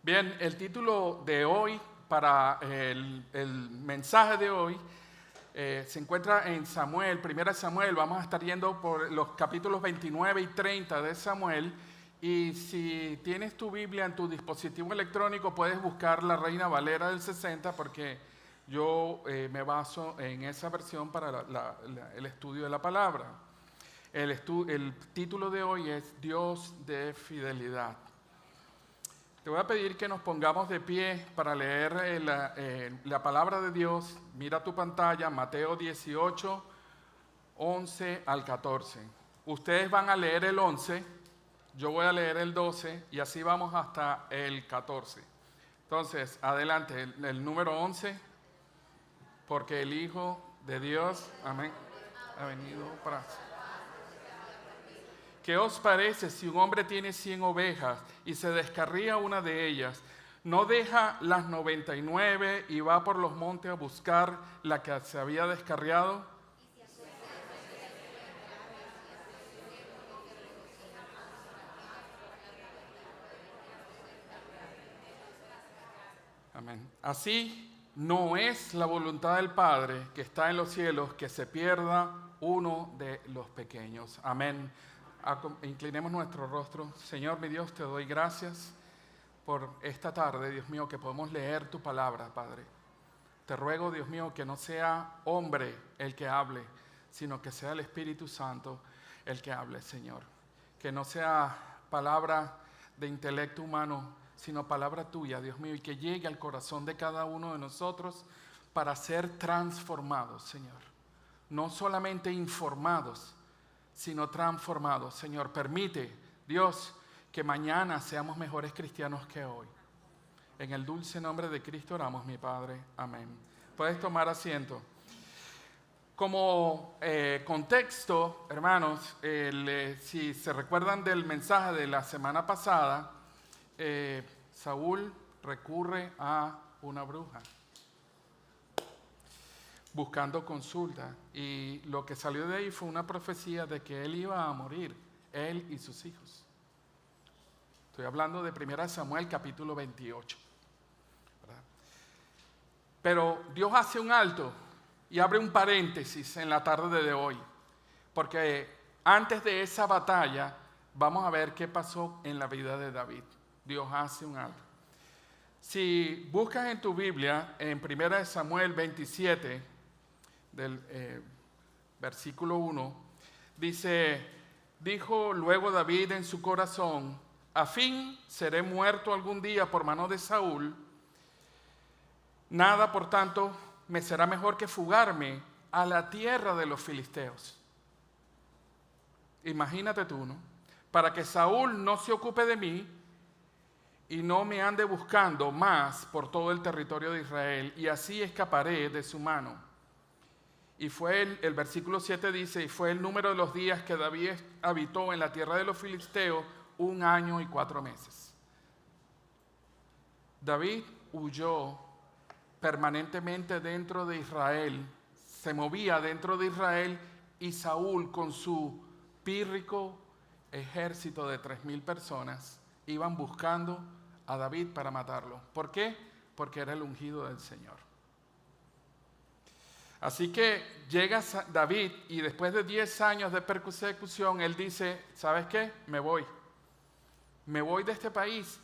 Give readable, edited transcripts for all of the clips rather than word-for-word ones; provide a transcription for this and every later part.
Bien, el título de hoy para el mensaje de hoy se encuentra en Samuel, 1 Samuel. Vamos a estar yendo por los capítulos 29 y 30 de Samuel. Y si tienes tu Biblia en tu dispositivo electrónico, puedes buscar la Reina Valera del 60 porque yo me baso en esa versión para el estudio de la palabra. El título de hoy es Dios de fidelidad. Te voy a pedir que nos pongamos de pie para leer la palabra de Dios. Mira tu pantalla, Mateo 18, 11 al 14. Ustedes van a leer el 11, yo voy a leer el 12 y así vamos hasta el 14. Entonces, adelante, el número 11, porque el Hijo de Dios, amén, ha venido para... ¿Qué os parece si un hombre tiene 100 ovejas y se descarría una de ellas? ¿No deja las 99 y va por los montes a buscar la que se había descarriado? Amén. Así no es la voluntad del Padre que está en los cielos que se pierda uno de los pequeños. Amén. Inclinemos nuestro rostro. Señor, mi Dios, te doy gracias por esta tarde, Dios mío, que podemos leer tu palabra, Padre. Te ruego, Dios mío, que no sea hombre el que hable, sino que sea el Espíritu Santo el que hable, Señor. Que no sea palabra de intelecto humano, sino palabra tuya, Dios mío, y que llegue al corazón de cada uno de nosotros para ser transformados, Señor. No solamente informados, sino transformados. Señor, permite, Dios, que mañana seamos mejores cristianos que hoy. En el dulce nombre de Cristo oramos, mi Padre. Amén. Puedes tomar asiento. Como contexto, hermanos, si se recuerdan del mensaje de la semana pasada, Saúl recurre a una bruja buscando consulta, y lo que salió de ahí fue una profecía de que él iba a morir, él y sus hijos. Estoy hablando de 1 Samuel capítulo 28, ¿verdad? Pero Dios hace un alto y abre un paréntesis en la tarde de hoy, porque antes de esa batalla vamos a ver qué pasó en la vida de David. Dios hace un alto. Si buscas en tu Biblia, en 1 Samuel 27, del versículo 1, dice: dijo luego David en su corazón, a fin seré muerto algún día por mano de Saúl. Nada, por tanto, me será mejor que fugarme a la tierra de los filisteos. Imagínate tú, ¿no? Para que Saúl no se ocupe de mí y no me ande buscando más por todo el territorio de Israel, y así escaparé de su mano. Y fue el versículo 7 dice, y fue el número de los días que David habitó en la tierra de los filisteos 1 año y 4 meses. David huyó permanentemente dentro de Israel, se movía dentro de Israel, y Saúl con su pírrico ejército de 3,000 personas iban buscando a David para matarlo. ¿Por qué? Porque era el ungido del Señor. Así que llega David y después de 10 años de persecución, él dice, ¿sabes qué? Me voy de este país.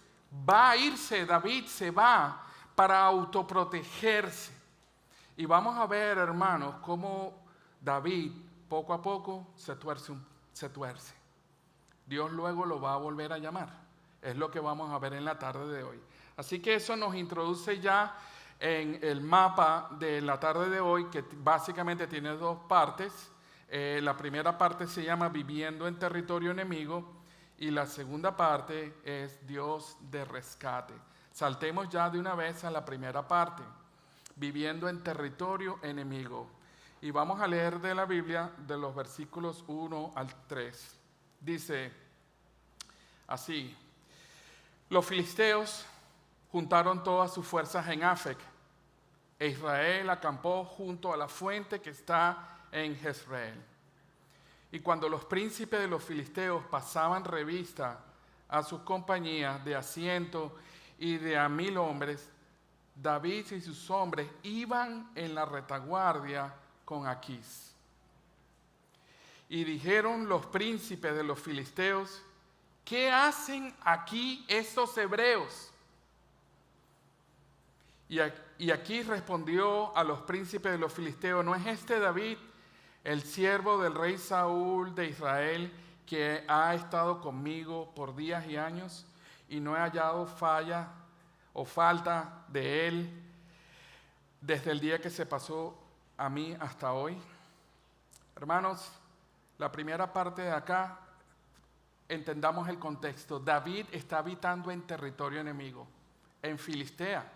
Va a irse, David se va para autoprotegerse. Y vamos a ver, hermanos, cómo David poco a poco se tuerce. Dios luego lo va a volver a llamar. Es lo que vamos a ver en la tarde de hoy. Así que eso nos introduce ya en el mapa de la tarde de hoy, que básicamente tiene 2 partes. La primera parte se llama Viviendo en territorio enemigo, y la segunda parte es Dios de rescate. Saltemos ya de una vez a la primera parte, Viviendo en territorio enemigo. Y vamos a leer de la Biblia de los versículos 1 al 3. Dice así: los filisteos juntaron todas sus fuerzas en Afec, e Israel acampó junto a la fuente que está en Jezreel. Y cuando los príncipes de los filisteos pasaban revista a sus compañías de asiento y de a 1000 hombres, David y sus hombres iban en la retaguardia con Aquís. Y dijeron los príncipes de los filisteos: ¿qué hacen aquí estos hebreos? Y Aquís respondió a los príncipes de los filisteos: ¿no es este David, el siervo del rey Saúl de Israel, que ha estado conmigo por días y años, y no he hallado falla o falta de él desde el día que se pasó a mí hasta hoy? Hermanos, la primera parte de acá, entendamos el contexto. David está habitando en territorio enemigo, en Filistea.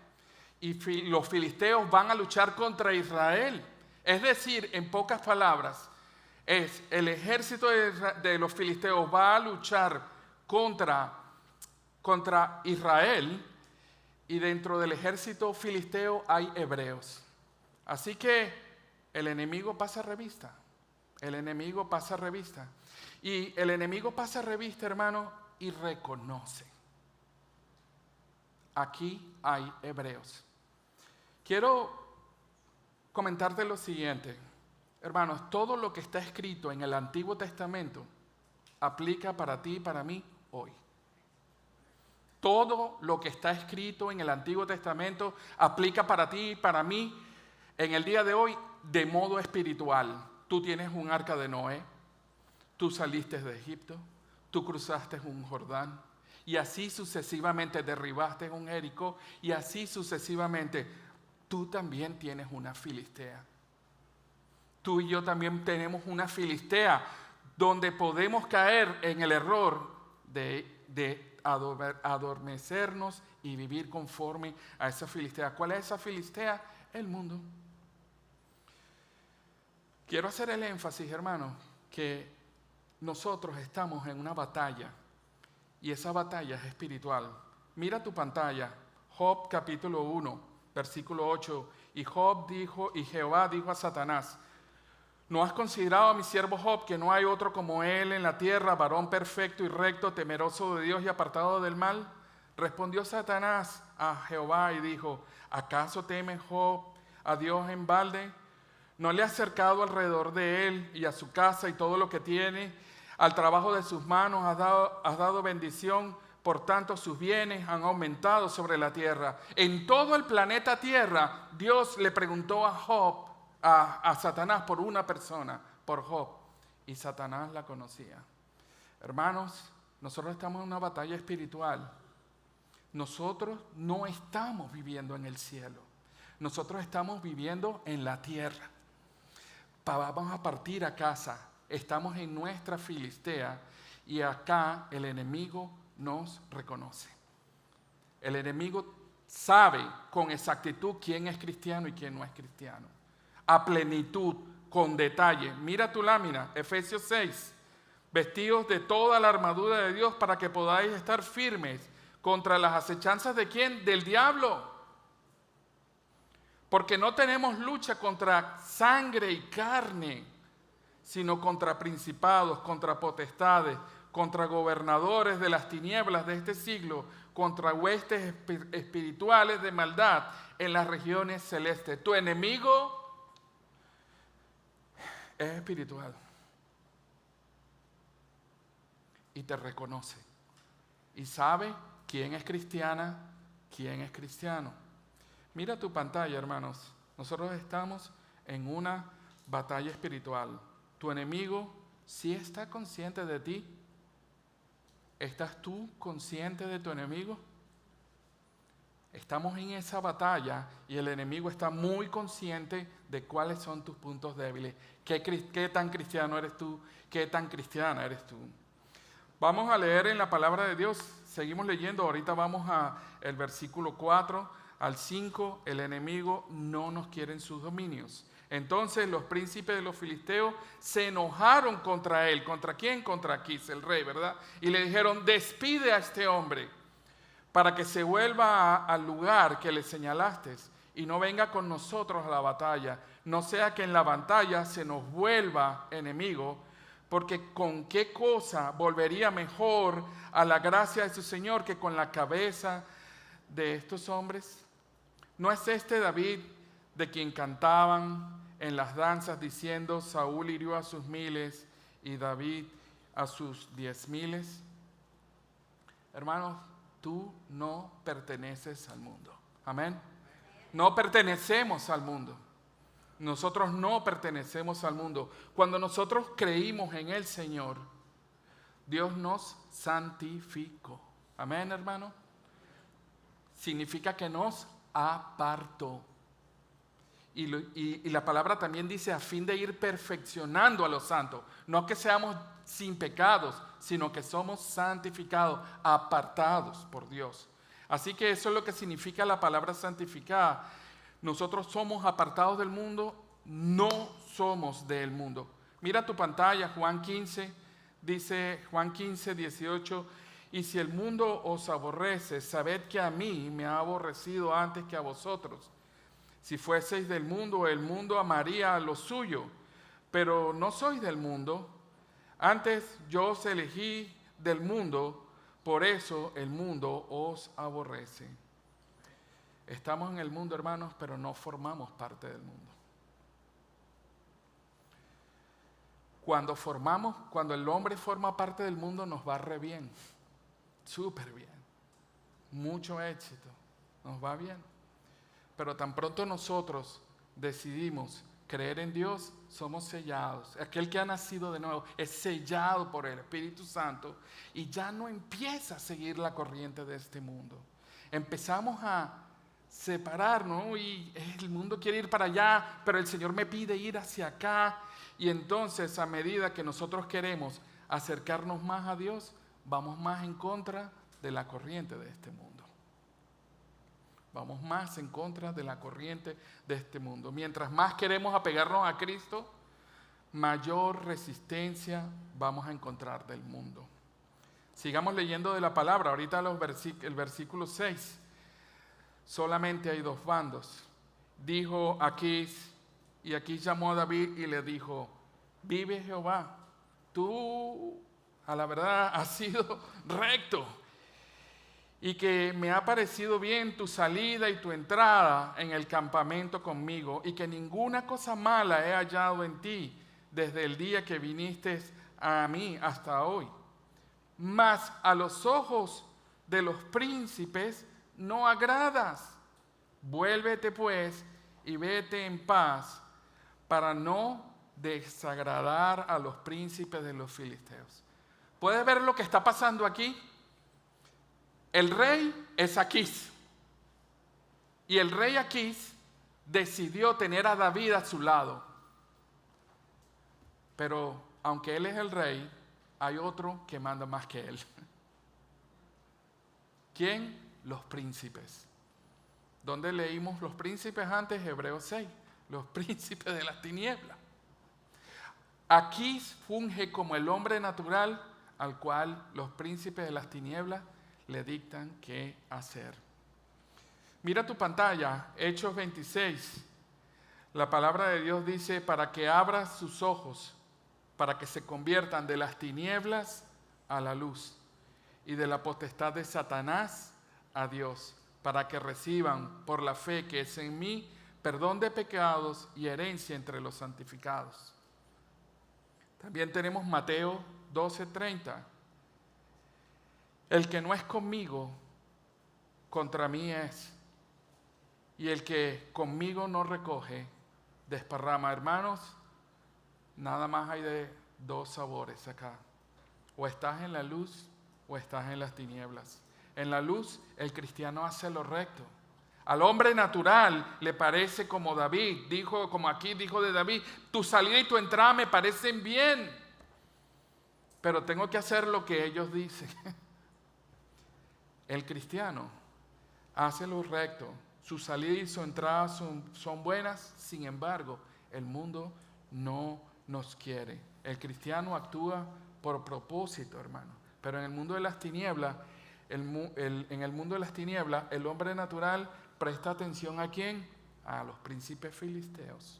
Y los filisteos van a luchar contra Israel. Es decir, en pocas palabras, el ejército de los filisteos va a luchar contra Israel, y dentro del ejército filisteo hay hebreos. Así que el enemigo pasa revista. El enemigo pasa revista. Y el enemigo pasa revista, hermano, y reconoce: aquí hay hebreos. Quiero comentarte lo siguiente, hermanos: todo lo que está escrito en el Antiguo Testamento aplica para ti y para mí hoy. Todo lo que está escrito en el Antiguo Testamento aplica para ti y para mí en el día de hoy de modo espiritual. Tú tienes un arca de Noé, tú saliste de Egipto, tú cruzaste un Jordán, y así sucesivamente derribaste un Jericó, y así sucesivamente. Tú también tienes una Filistea. Tú y yo también tenemos una Filistea donde podemos caer en el error de adormecernos y vivir conforme a esa Filistea. ¿Cuál es esa Filistea? El mundo. Quiero hacer el énfasis, hermano, que nosotros estamos en una batalla, y esa batalla es espiritual. Mira tu pantalla, Job capítulo 1, versículo 8. Y Job dijo, y Jehová dijo a Satanás: ¿no has considerado a mi siervo Job, que no hay otro como él en la tierra, varón perfecto y recto, temeroso de Dios y apartado del mal? Respondió Satanás a Jehová y dijo: ¿acaso teme Job a Dios en balde? ¿No le has cercado alrededor de él y a su casa y todo lo que tiene? Al trabajo de sus manos has dado bendición, por tanto sus bienes han aumentado sobre la tierra. En todo el planeta Tierra, Dios le preguntó a Job, a Satanás, por una persona, por Job, y Satanás la conocía. Hermanos, nosotros estamos en una batalla espiritual. Nosotros no estamos viviendo en el cielo, nosotros estamos viviendo en la tierra. Vamos a partir a casa, estamos en nuestra Filistea, y acá el enemigo nos reconoce. El enemigo sabe con exactitud quién es cristiano y quién no es cristiano. A plenitud, con detalle. Mira tu lámina, Efesios 6. Vestidos de toda la armadura de Dios para que podáis estar firmes contra las acechanzas ¿de quién? Del diablo. Porque no tenemos lucha contra sangre y carne, sino contra principados, contra potestades, contra gobernadores de las tinieblas de este siglo, contra huestes espirituales de maldad en las regiones celestes. Tu enemigo es espiritual y te reconoce y sabe quién es cristiana, quién es cristiano. Mira tu pantalla, hermanos. Nosotros estamos en una batalla espiritual. Tu enemigo sí está consciente de ti. ¿Estás tú consciente de tu enemigo? Estamos en esa batalla y el enemigo está muy consciente de cuáles son tus puntos débiles. ¿Qué tan cristiano eres tú? ¿Qué tan cristiana eres tú? Vamos a leer en la palabra de Dios. Seguimos leyendo. Ahorita vamos al versículo 4 al 5. El enemigo no nos quiere en sus dominios. Entonces los príncipes de los filisteos se enojaron contra él. ¿Contra quién? Contra Aquís, el rey, ¿verdad? Y le dijeron: despide a este hombre para que se vuelva al lugar que le señalaste y no venga con nosotros a la batalla. No sea que en la batalla se nos vuelva enemigo, porque ¿con qué cosa volvería mejor a la gracia de su Señor que con la cabeza de estos hombres? ¿No es este David de quien cantaban en las danzas diciendo, Saúl hirió a sus miles y David a sus 10,000? Hermanos, tú no perteneces al mundo. Amén. No pertenecemos al mundo. Nosotros no pertenecemos al mundo. Cuando nosotros creímos en el Señor, Dios nos santificó. Amén, hermano. Significa que nos apartó. Y la palabra también dice a fin de ir perfeccionando a los santos. No que seamos sin pecados, sino que somos santificados, apartados por Dios. Así que eso es lo que significa la palabra santificada. Nosotros somos apartados del mundo, no somos del mundo. Mira tu pantalla, Juan 15, dice Juan 15, 18. Y si el mundo os aborrece, sabed que a mí me ha aborrecido antes que a vosotros. Si fueseis del mundo, el mundo amaría lo suyo, pero no sois del mundo. Antes yo os elegí del mundo, por eso el mundo os aborrece. Estamos en el mundo, hermanos, pero no formamos parte del mundo. Cuando el hombre forma parte del mundo, nos va re bien, súper bien, mucho éxito, nos va bien. Pero tan pronto nosotros decidimos creer en Dios, somos sellados. Aquel que ha nacido de nuevo es sellado por el Espíritu Santo y ya no empieza a seguir la corriente de este mundo. Empezamos a separarnos y el mundo quiere ir para allá, pero el Señor me pide ir hacia acá. Y entonces, a medida que nosotros queremos acercarnos más a Dios, vamos más en contra de la corriente de este mundo. Vamos más en contra de la corriente de este mundo. Mientras más queremos apegarnos a Cristo, mayor resistencia vamos a encontrar del mundo. Sigamos leyendo de la palabra. Ahorita el versículo 6. Solamente hay dos bandos. Dijo Aquís, y Aquís llamó a David y le dijo, vive Jehová, tú a la verdad has sido recto, y que me ha parecido bien tu salida y tu entrada en el campamento conmigo, y que ninguna cosa mala he hallado en ti desde el día que viniste a mí hasta hoy. Mas a los ojos de los príncipes no agradas. Vuélvete pues y vete en paz para no desagradar a los príncipes de los filisteos. ¿Puedes ver lo que está pasando aquí? El rey es Aquís. Y el rey Aquís decidió tener a David a su lado. Pero aunque él es el rey, hay otro que manda más que él. ¿Quién? Los príncipes. ¿Dónde leímos los príncipes antes? Hebreos 6. Los príncipes de las tinieblas. Aquís funge como el hombre natural al cual los príncipes de las tinieblas le dictan qué hacer. Mira tu pantalla, Hechos 26. La palabra de Dios dice, para que abras sus ojos, para que se conviertan de las tinieblas a la luz y de la potestad de Satanás a Dios, para que reciban por la fe que es en mí perdón de pecados y herencia entre los santificados. También tenemos Mateo 12:30. El que no es conmigo, contra mí es. Y el que conmigo no recoge, desparrama. Hermanos, nada más hay de dos sabores acá. O estás en la luz o estás en las tinieblas. En la luz, el cristiano hace lo recto. Al hombre natural le parece como David, como aquí dijo de David, tu salida y tu entrada me parecen bien, pero tengo que hacer lo que ellos dicen. El cristiano hace lo recto, su salida y su entrada son buenas, sin embargo, el mundo no nos quiere. El cristiano actúa por propósito, hermano, pero en el mundo de las tinieblas, en el mundo de las tinieblas, el hombre natural presta atención ¿a quién? A los príncipes filisteos.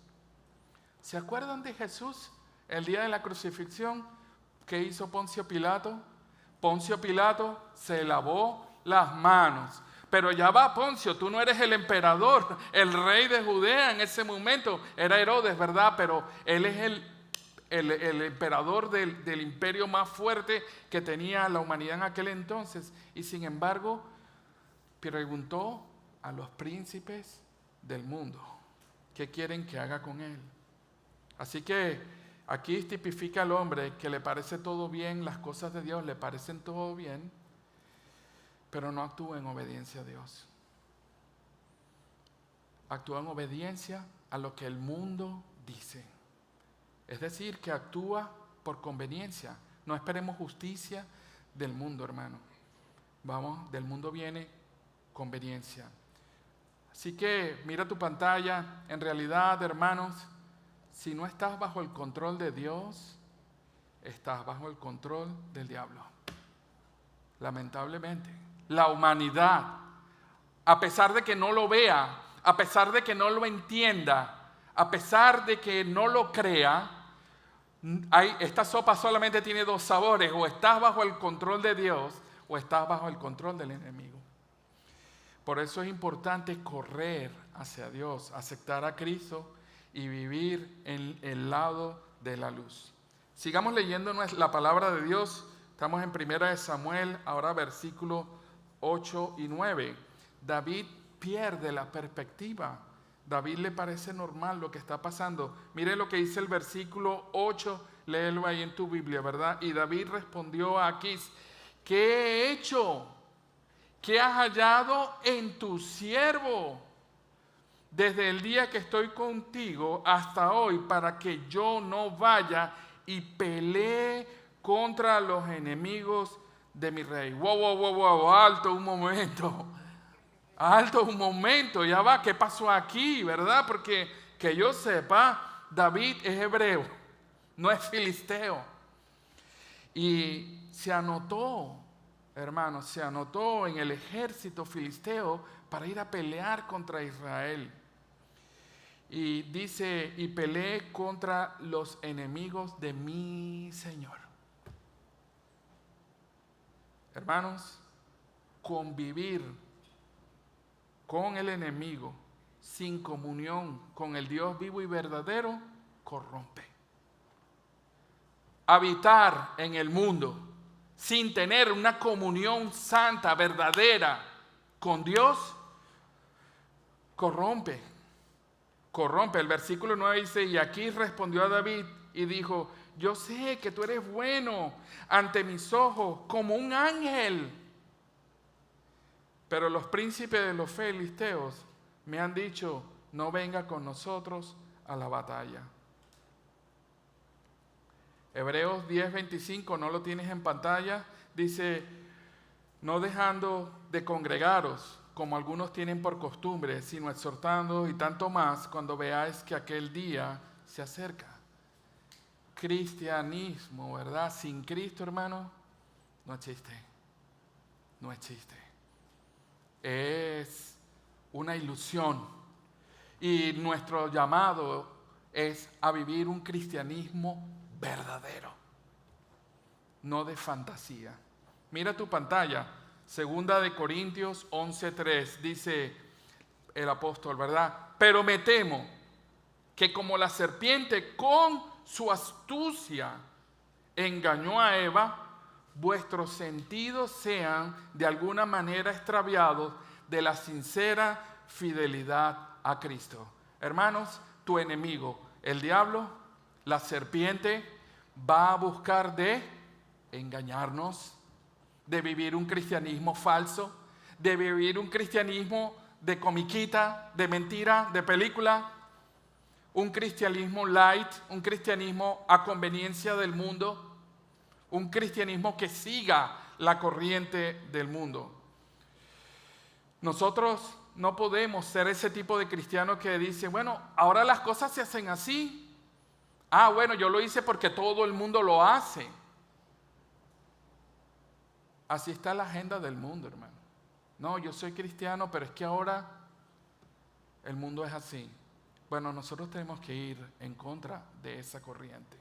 ¿Se acuerdan de Jesús el día de la crucifixión? ¿Qué hizo Poncio Pilato? Poncio Pilato se lavó las manos Pero ya va, Poncio, tú no eres el emperador, el rey de Judea en ese momento. Era Herodes, ¿verdad? Pero él es el emperador del imperio más fuerte que tenía la humanidad en aquel entonces. Y sin embargo, preguntó a los príncipes del mundo, ¿qué quieren que haga con él? Así que aquí tipifica al hombre que le parece todo bien, las cosas de Dios le parecen todo bien, pero no actúa en obediencia a Dios. Actúa en obediencia a lo que el mundo dice. Es decir, que actúa por conveniencia. No esperemos justicia del mundo, hermano. Vamos, del mundo viene conveniencia. Así que mira tu pantalla. En realidad, hermanos, si no estás bajo el control de Dios, estás bajo el control del diablo. Lamentablemente. La humanidad, a pesar de que no lo vea, a pesar de que no lo entienda, a pesar de que no lo crea, esta sopa solamente tiene dos sabores: o estás bajo el control de Dios o estás bajo el control del enemigo. Por eso es importante correr hacia Dios, aceptar a Cristo y vivir en el lado de la luz. Sigamos leyendo la palabra de Dios. Estamos en 1 Samuel, ahora versículo 8 y 9. David pierde la perspectiva. David le parece normal lo que está pasando. Mire lo que dice el versículo 8, léelo ahí en tu Biblia, ¿verdad? Y David respondió a Aquís: ¿qué he hecho? ¿Qué has hallado en tu siervo desde el día que estoy contigo hasta hoy, para que yo no vaya y pelee contra los enemigos de mi rey? Wow, alto un momento. Alto un momento, ya va, ¿qué pasó aquí, verdad? Porque que yo sepa, David es hebreo, no es filisteo. Y se anotó, hermanos, se anotó en el ejército filisteo para ir a pelear contra Israel. Y dice, y peleé contra los enemigos de mi Señor. Hermanos, convivir con el enemigo sin comunión con el Dios vivo y verdadero corrompe. Habitar en el mundo sin tener una comunión santa, verdadera con Dios, corrompe. El versículo 9 dice: y aquí respondió a David y dijo: yo sé que tú eres bueno ante mis ojos como un ángel. Pero los príncipes de los filisteos me han dicho: no venga con nosotros a la batalla. Hebreos 10:25, no lo tienes en pantalla, dice: no dejando de congregaros, como algunos tienen por costumbre, sino exhortando, y tanto más cuando veáis que aquel día se acerca. Cristianismo, ¿verdad? Sin Cristo, hermano, no existe. No existe. Es una ilusión. Y nuestro llamado es a vivir un cristianismo verdadero, no de fantasía. Mira tu pantalla, 2 Corintios 11:3, dice el apóstol, ¿verdad? Pero me temo que como la serpiente con su astucia engañó a Eva, vuestros sentidos sean de alguna manera extraviados de la sincera fidelidad a Cristo. Hermanos, tu enemigo, el diablo, la serpiente, va a buscar de engañarnos, de vivir un cristianismo falso, de vivir un cristianismo de comiquita, de mentira, de película, un cristianismo light, un cristianismo a conveniencia del mundo, un cristianismo que siga la corriente del mundo. Nosotros no podemos ser ese tipo de cristiano que dice: bueno, ahora las cosas se hacen así. Ah, bueno, yo lo hice porque todo el mundo lo hace. Así está la agenda del mundo, hermano. No, yo soy cristiano, pero es que ahora el mundo es así. Bueno, nosotros tenemos que ir en contra de esa corriente.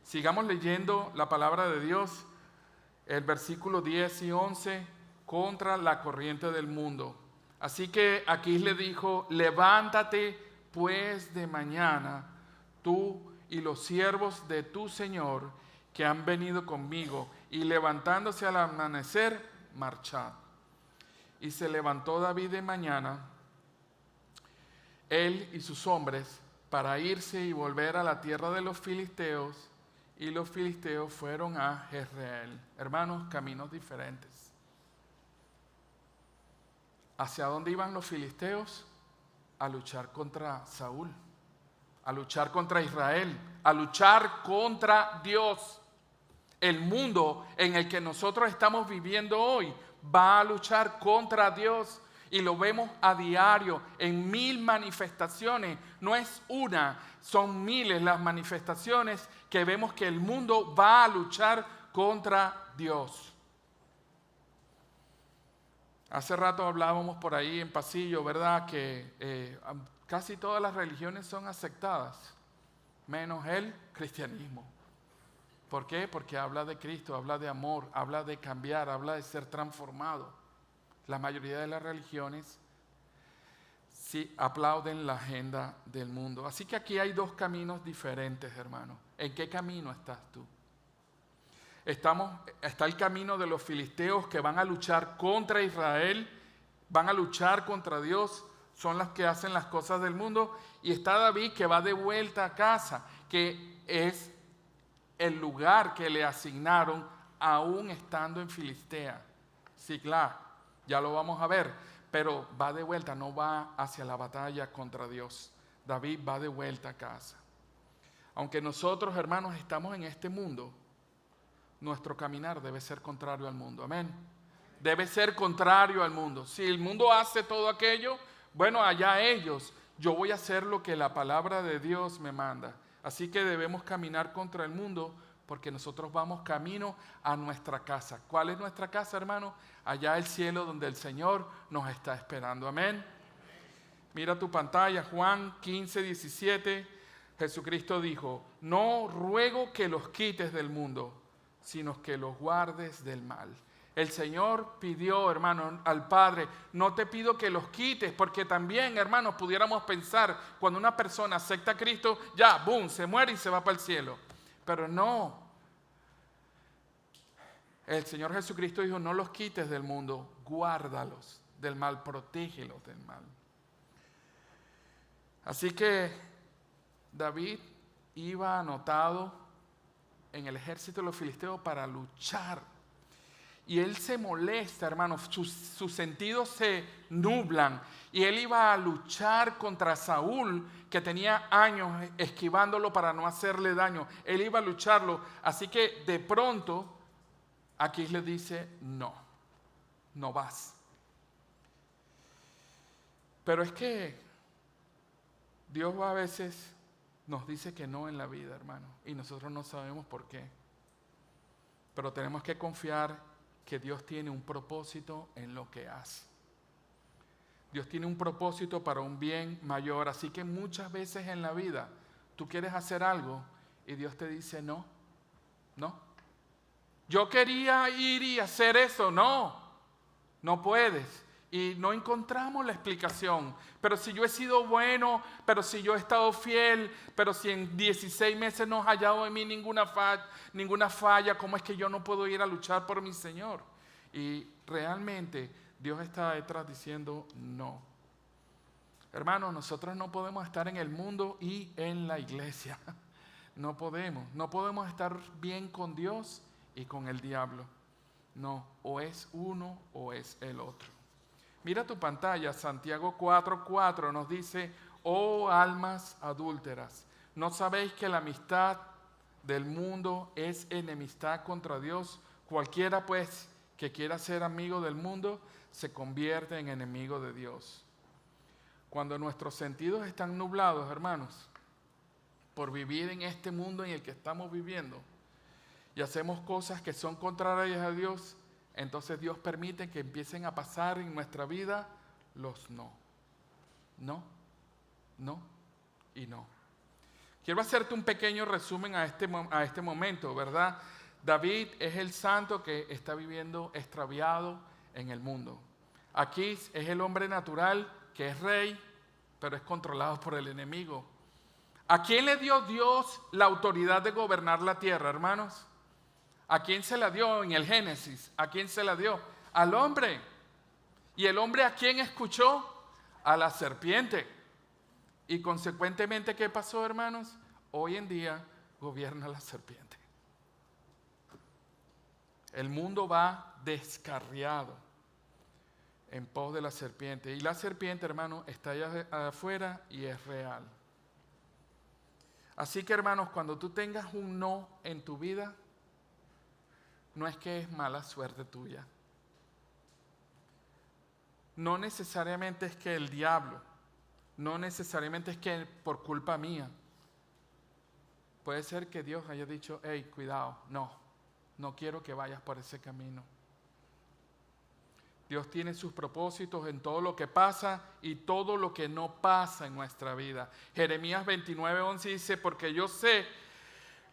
Sigamos leyendo la palabra de Dios, el versículo 10 y 11. contra la corriente del mundo. Así que Aquís le dijo: levántate pues de mañana, tú y los siervos de tu señor que han venido conmigo, y levantándose al amanecer, marchad. Y se levantó David de mañana, él y sus hombres, para irse y volver a la tierra de los filisteos, y los filisteos fueron a Jezreel. Hermanos, caminos diferentes. ¿Hacia dónde iban los filisteos? A luchar contra Saúl, a luchar contra Israel, a luchar contra Dios. El mundo en el que nosotros estamos viviendo hoy va a luchar contra Dios, y lo vemos a diario en 1000 manifestaciones. No es una, son miles las manifestaciones que vemos que el mundo va a luchar contra Dios. Hace rato hablábamos por ahí en pasillo, ¿verdad? Que casi todas las religiones son aceptadas, menos el cristianismo. ¿Por qué? Porque habla de Cristo, habla de amor, habla de cambiar, habla de ser transformado. La mayoría de las religiones sí aplauden la agenda del mundo. Así que aquí hay dos caminos diferentes, hermano. ¿En qué camino estás tú? Está el camino de los filisteos, que van a luchar contra Israel, van a luchar contra Dios, son los que hacen las cosas del mundo. Y está David, que va de vuelta a casa, que es el lugar que le asignaron aún estando en Filistea. Siglag, ya lo vamos a ver, pero va de vuelta, no va hacia la batalla contra Dios. David va de vuelta a casa. Aunque nosotros, hermanos, estamos en este mundo, nuestro caminar debe ser contrario al mundo. Amén. Debe ser contrario al mundo. Si el mundo hace todo aquello, bueno, allá ellos. Yo voy a hacer lo que la palabra de Dios me manda. Así que debemos caminar contra el mundo, porque nosotros vamos camino a nuestra casa. ¿Cuál es nuestra casa, hermano? Allá el cielo, donde el Señor nos está esperando. Amén. Mira tu pantalla, Juan 15:17. Jesucristo dijo: no ruego que los quites del mundo, sino que los guardes del mal. El Señor pidió, hermano, al Padre: no te pido que los quites, porque también, hermanos, pudiéramos pensar, cuando una persona acepta a Cristo, ya, boom, se muere y se va para el cielo. Pero no. El Señor Jesucristo dijo: no los quites del mundo, guárdalos del mal, protégelos del mal. Así que David iba anotado en el ejército de los filisteos para luchar. Y él se molesta, hermanos, sus sentidos se nublan. Y él iba a luchar contra Saúl, que tenía años esquivándolo para no hacerle daño. Él iba a lucharlo. Así que de pronto, Aquís le dice: no, no vas. Pero es que Dios a veces nos dice que no en la vida, hermano, y nosotros no sabemos por qué. Pero tenemos que confiar que Dios tiene un propósito en lo que hace. Dios tiene un propósito para un bien mayor. Así que muchas veces en la vida tú quieres hacer algo y Dios te dice: no, no. Yo quería ir y hacer eso. No, no puedes. Y no encontramos la explicación. Pero si yo he sido bueno, pero si yo he estado fiel, pero si en 16 meses no has hallado en mí ninguna falla, ¿cómo es que yo no puedo ir a luchar por mi Señor? Y realmente Dios está detrás diciendo: no. Hermanos, nosotros no podemos estar en el mundo y en la iglesia. No podemos estar bien con Dios y con el diablo. No, o es uno o es el otro. Mira tu pantalla, Santiago 4:4 nos dice: oh almas adúlteras, ¿no sabéis que la amistad del mundo es enemistad contra Dios? Cualquiera pues que quiera ser amigo del mundo se convierte en enemigo de Dios. Cuando nuestros sentidos están nublados, hermanos, por vivir en este mundo en el que estamos viviendo, y hacemos cosas que son contrarias a Dios, entonces Dios permite que empiecen a pasar en nuestra vida los no. No, no y no. Quiero hacerte un pequeño resumen a este momento, ¿verdad? David es el santo que está viviendo extraviado en el mundo. Aquí es el hombre natural que es rey, pero es controlado por el enemigo. ¿A quién le dio Dios la autoridad de gobernar la tierra, hermanos? ¿A quién se la dio en el Génesis? ¿A quién se la dio? Al hombre. ¿Y el hombre a quién escuchó? A la serpiente. Y consecuentemente, ¿qué pasó, hermanos? Hoy en día gobierna la serpiente. El mundo va descarriado en pos de la serpiente. Y la serpiente, hermano, está allá afuera y es real. Así que, hermanos, cuando tú tengas un no en tu vida, no es que es mala suerte tuya. No necesariamente es que el diablo, no necesariamente es que por culpa mía. Puede ser que Dios haya dicho, hey, cuidado, no quiero que vayas por ese camino. Dios tiene sus propósitos en todo lo que pasa y todo lo que no pasa en nuestra vida. Jeremías 29:11 dice, porque yo sé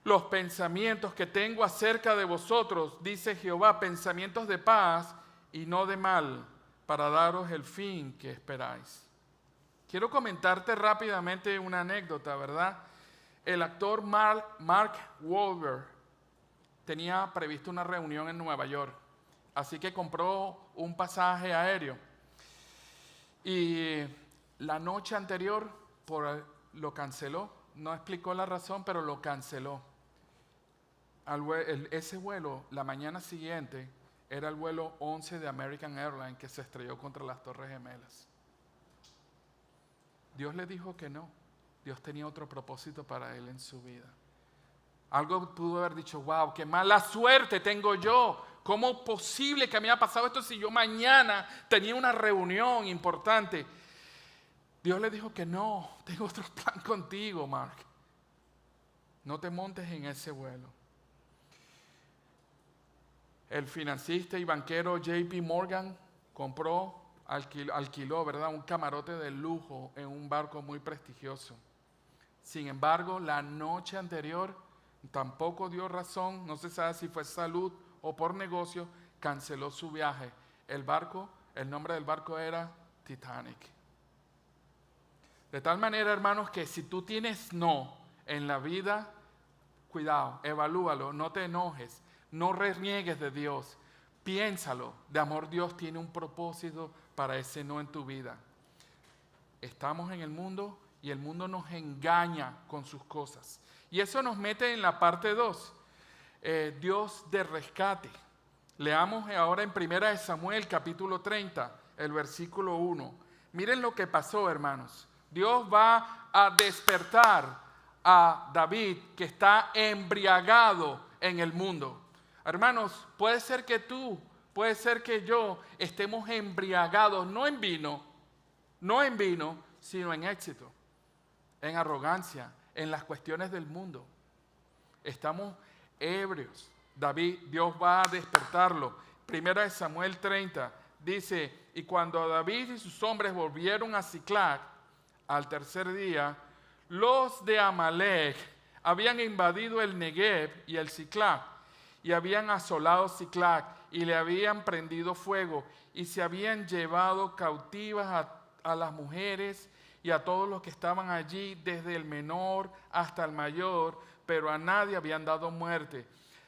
los pensamientos que tengo acerca de vosotros, dice Jehová, pensamientos de paz y no de mal, para daros el fin que esperáis. Quiero comentarte rápidamente una anécdota, ¿verdad? El actor Mark Wahlberg tenía previsto una reunión en Nueva York, así que compró un pasaje aéreo. Y la noche anterior lo canceló, no explicó la razón, pero lo canceló. Ese vuelo, la mañana siguiente, era el vuelo 11 de American Airlines que se estrelló contra las Torres Gemelas. Dios le dijo que no. Dios tenía otro propósito para él en su vida. Algo pudo haber dicho, wow, qué mala suerte tengo yo. ¿Cómo es posible que me haya pasado esto si yo mañana tenía una reunión importante? Dios le dijo que no, tengo otro plan contigo, Mark. No te montes en ese vuelo. El financista y banquero JP Morgan alquiló, ¿verdad?, un camarote de lujo en un barco muy prestigioso. Sin embargo, la noche anterior tampoco dio razón, no se sabe si fue salud o por negocio, canceló su viaje. El nombre del barco era Titanic. De tal manera, hermanos, que si tú tienes no en la vida, cuidado, evalúalo, no te enojes, no reniegues de Dios, piénsalo. De amor, Dios tiene un propósito para ese no en tu vida. Estamos en el mundo y el mundo nos engaña con sus cosas. Y eso nos mete en la parte 2, Dios de rescate. Leamos ahora en 1 Samuel capítulo 30, el versículo 1. Miren lo que pasó, hermanos. Dios va a despertar a David, que está embriagado en el mundo. Hermanos, puede ser que tú, puede ser que yo estemos embriagados, no en vino, sino en éxito, en arrogancia, en las cuestiones del mundo. Estamos ebrios. Dios va a despertarlo. 1 Samuel 30 dice, y cuando David y sus hombres volvieron a Siclag, al tercer día, los de Amalek habían invadido el Negev y el Siclag, y habían asolado Siclag, y le habían prendido fuego, y se habían llevado cautivas a las mujeres y a todos los que estaban allí, desde el menor hasta el mayor, pero a nadie habían dado muerte,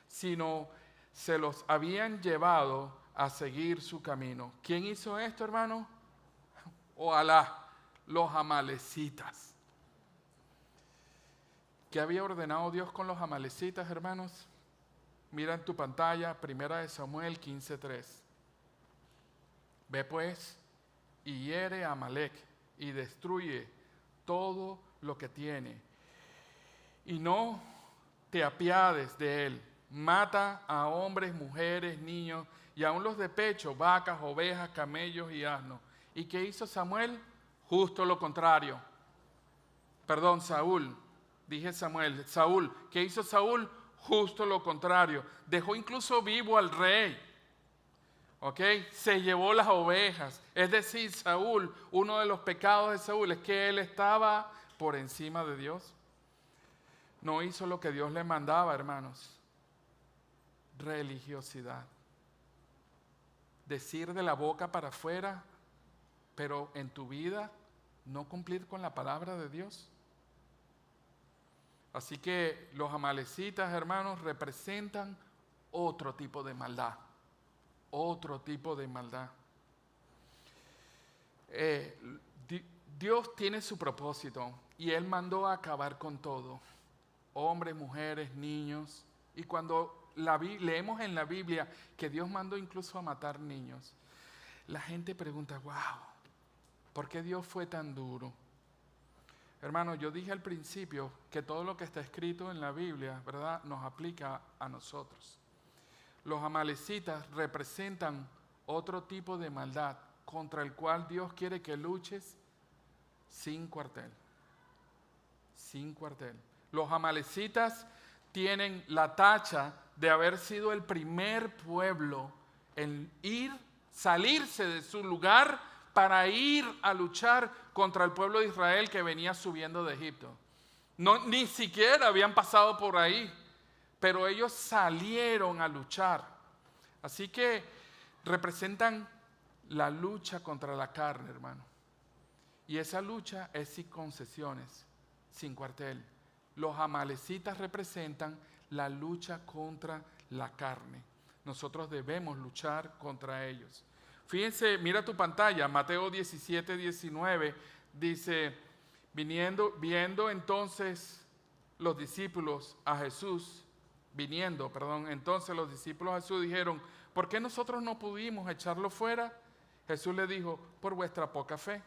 sino se los habían llevado a seguir su camino. ¿Quién hizo esto, hermano? Ojalá, los amalecitas. ¿Qué había ordenado Dios con los amalecitas, hermanos? Mira en tu pantalla, 1 Samuel 15:3. Ve pues y hiere a Amalek y destruye todo lo que tiene. Y no te apiades de él. Mata a hombres, mujeres, niños y aun los de pecho, vacas, ovejas, camellos y asnos. ¿Y qué hizo Samuel? Justo lo contrario. Perdón, Saúl. Dije Samuel. Saúl. ¿Qué hizo Saúl? Justo lo contrario. Dejó incluso vivo al rey. ¿Ok? Se llevó las ovejas. Es decir, Saúl, uno de los pecados de Saúl es que él estaba por encima de Dios. No hizo lo que Dios le mandaba, hermanos. Religiosidad. decir de la boca para afuera, pero en tu vida no cumplir con la palabra de Dios. Así que los amalecitas, hermanos, representan otro tipo de maldad. Otro tipo de maldad. Dios tiene su propósito y Él mandó a acabar con todo. Hombres, mujeres, niños. Y cuando leemos en la Biblia que Dios mandó incluso a matar niños, la gente pregunta, wow, ¿por qué Dios fue tan duro? Hermano, yo dije al principio que todo lo que está escrito en la Biblia, ¿verdad?, nos aplica a nosotros. Los amalecitas representan otro tipo de maldad contra el cual Dios quiere que luches sin cuartel. Sin cuartel. Los amalecitas tienen la tacha de haber sido el primer pueblo en salirse de su lugar para ir a luchar contra el pueblo de Israel que venía subiendo de Egipto. Ni siquiera habían pasado por ahí, pero ellos salieron a luchar. Así que representan la lucha contra la carne, hermano. Y esa lucha es sin concesiones, sin cuartel. Los amalecitas representan la lucha contra la carne. Nosotros debemos luchar contra ellos. Fíjense, mira tu pantalla, Mateo 17, 19, dice, viendo entonces los discípulos a Jesús, entonces los discípulos a Jesús dijeron, ¿por qué nosotros no pudimos echarlo fuera? Jesús le dijo, por vuestra poca fe.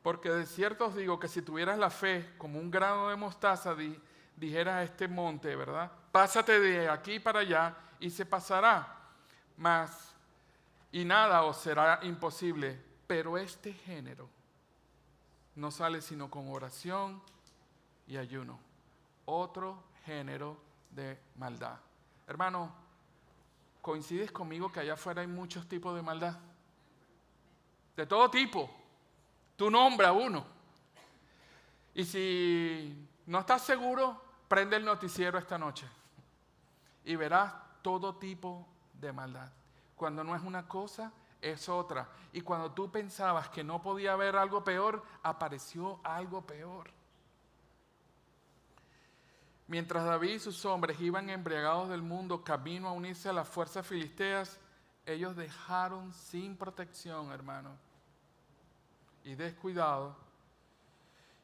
Porque de cierto os digo que si tuvieras la fe como un grano de mostaza, dijeras a este monte, ¿verdad? Pásate de aquí para allá y se pasará. Y nada os será imposible. Pero este género no sale sino con oración y ayuno. Otro género de maldad. Hermano, ¿coincides conmigo que allá afuera hay muchos tipos de maldad? De todo tipo. Tú nombra uno. Y si no estás seguro, prende el noticiero esta noche y verás todo tipo de maldad. Cuando no es una cosa, es otra. Y cuando tú pensabas que no podía haber algo peor, apareció algo peor. Mientras David y sus hombres iban embriagados del mundo camino a unirse a las fuerzas filisteas, ellos dejaron sin protección, hermano, y descuidado,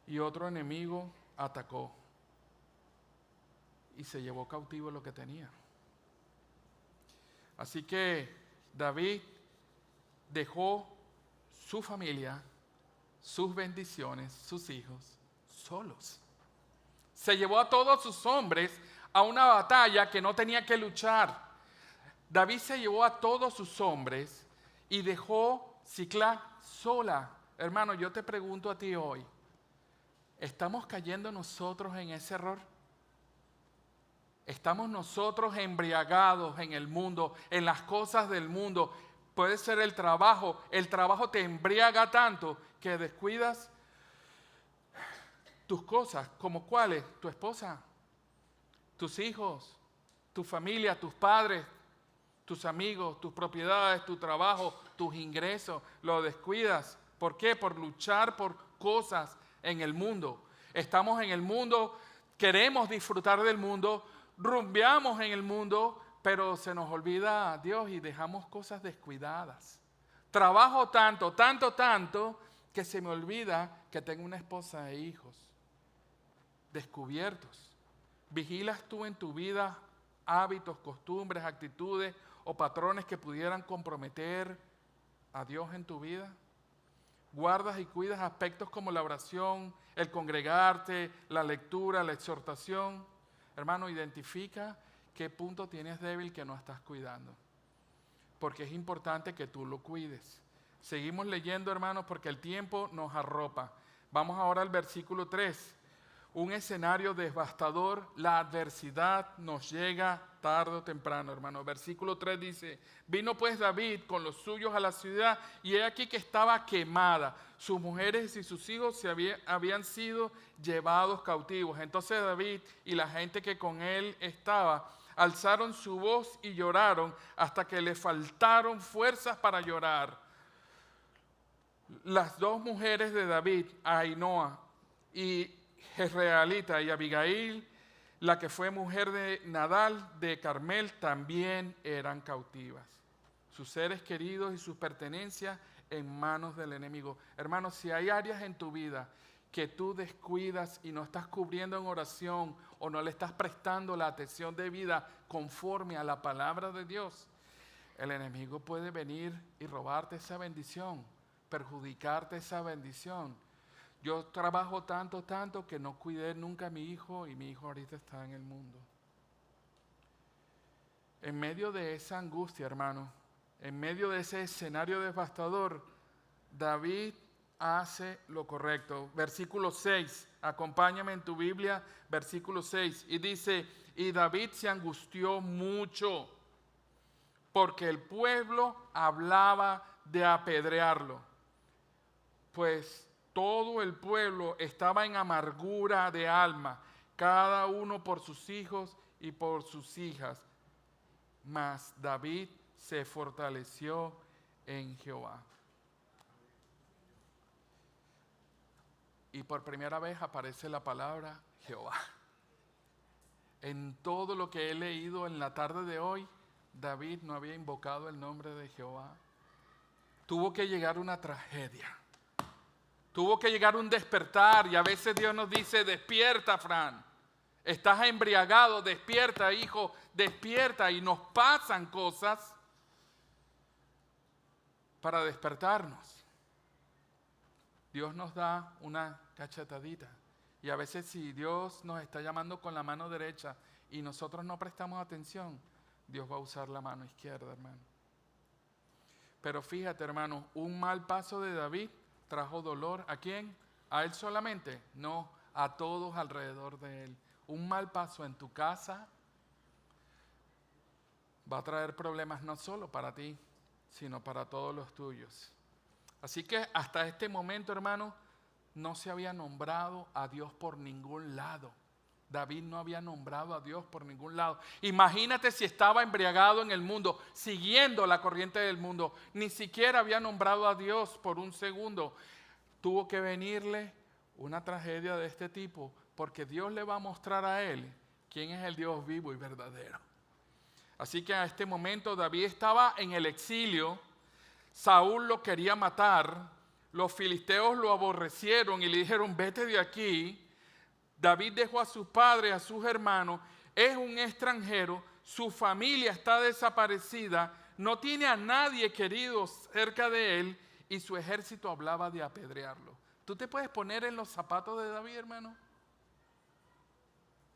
y otro enemigo atacó y se llevó cautivo lo que tenía. Así que David dejó su familia, sus bendiciones, sus hijos, solos. Se llevó a todos sus hombres a una batalla que no tenía que luchar. David se llevó a todos sus hombres y dejó Siclag sola. Hermano, yo te pregunto a ti hoy, ¿estamos cayendo nosotros en ese error? ¿Estamos nosotros embriagados en el mundo, en las cosas del mundo? Puede ser el trabajo te embriaga tanto que descuidas tus cosas, ¿como cuáles? Tu esposa, tus hijos, tu familia, tus padres, tus amigos, tus propiedades, tu trabajo, tus ingresos, lo descuidas. ¿Por qué? Por luchar por cosas en el mundo. Estamos en el mundo, queremos disfrutar del mundo, rumbeamos en el mundo, pero se nos olvida a Dios y dejamos cosas descuidadas. Trabajo tanto, que se me olvida que tengo una esposa e hijos descubiertos. ¿Vigilas tú en tu vida hábitos, costumbres, actitudes o patrones que pudieran comprometer a Dios en tu vida? ¿Guardas y cuidas aspectos como la oración, el congregarte, la lectura, la exhortación? Hermano, identifica qué punto tienes débil que no estás cuidando, porque es importante que tú lo cuides. Seguimos leyendo, hermanos, porque el tiempo nos arropa. Vamos ahora al versículo 3. Un escenario devastador, la adversidad nos llega tarde o temprano, hermano. Versículo 3 dice, vino pues David con los suyos a la ciudad y he aquí que estaba quemada. Sus mujeres y sus hijos habían sido llevados cautivos. Entonces David y la gente que con él estaba alzaron su voz y lloraron hasta que le faltaron fuerzas para llorar. Las dos mujeres de David, Ahinoam y Jezreelita, y Abigail, la que fue mujer de Nadal de Carmel, también eran cautivas. Sus seres queridos y sus pertenencias en manos del enemigo. Hermanos, si hay áreas en tu vida que tú descuidas y no estás cubriendo en oración o no le estás prestando la atención debida conforme a la palabra de Dios, el enemigo puede venir y robarte esa bendición, perjudicarte esa bendición. Yo trabajo tanto que no cuidé nunca a mi hijo y mi hijo ahorita está en el mundo. En medio de esa angustia, hermano, en medio de ese escenario devastador, David hace lo correcto. Versículo 6, acompáñame en tu Biblia, versículo 6, y dice, y David se angustió mucho porque el pueblo hablaba de apedrearlo, pues todo el pueblo estaba en amargura de alma, cada uno por sus hijos y por sus hijas. Mas David se fortaleció en Jehová. Y por primera vez aparece la palabra Jehová. En todo lo que he leído en la tarde de hoy, David no había invocado el nombre de Jehová. Tuvo que llegar una tragedia. Tuvo que llegar un despertar, y a veces Dios nos dice, despierta, Fran. Estás embriagado, despierta, hijo, despierta. Y nos pasan cosas para despertarnos. Dios nos da una cachetadita. Y a veces si Dios nos está llamando con la mano derecha y nosotros no prestamos atención, Dios va a usar la mano izquierda, hermano. Pero fíjate, hermano, un mal paso de David trajo dolor. ¿A quién? ¿A él solamente? No, a todos alrededor de él. Un mal paso en tu casa va a traer problemas no solo para ti, sino para todos los tuyos. Así que hasta este momento, hermano, no se había nombrado a Dios por ningún lado. David no había nombrado a Dios por ningún lado. Imagínate si estaba embriagado en el mundo, siguiendo la corriente del mundo. Ni siquiera había nombrado a Dios por un segundo. Tuvo que venirle una tragedia de este tipo, porque Dios le va a mostrar a él quién es el Dios vivo y verdadero. Así que a este momento David estaba en el exilio. Saúl lo quería matar. Los filisteos lo aborrecieron y le dijeron, vete de aquí. David dejó a sus padres, a sus hermanos, es un extranjero, su familia está desaparecida, no tiene a nadie querido cerca de él y su ejército hablaba de apedrearlo. ¿Tú te puedes poner en los zapatos de David, hermano?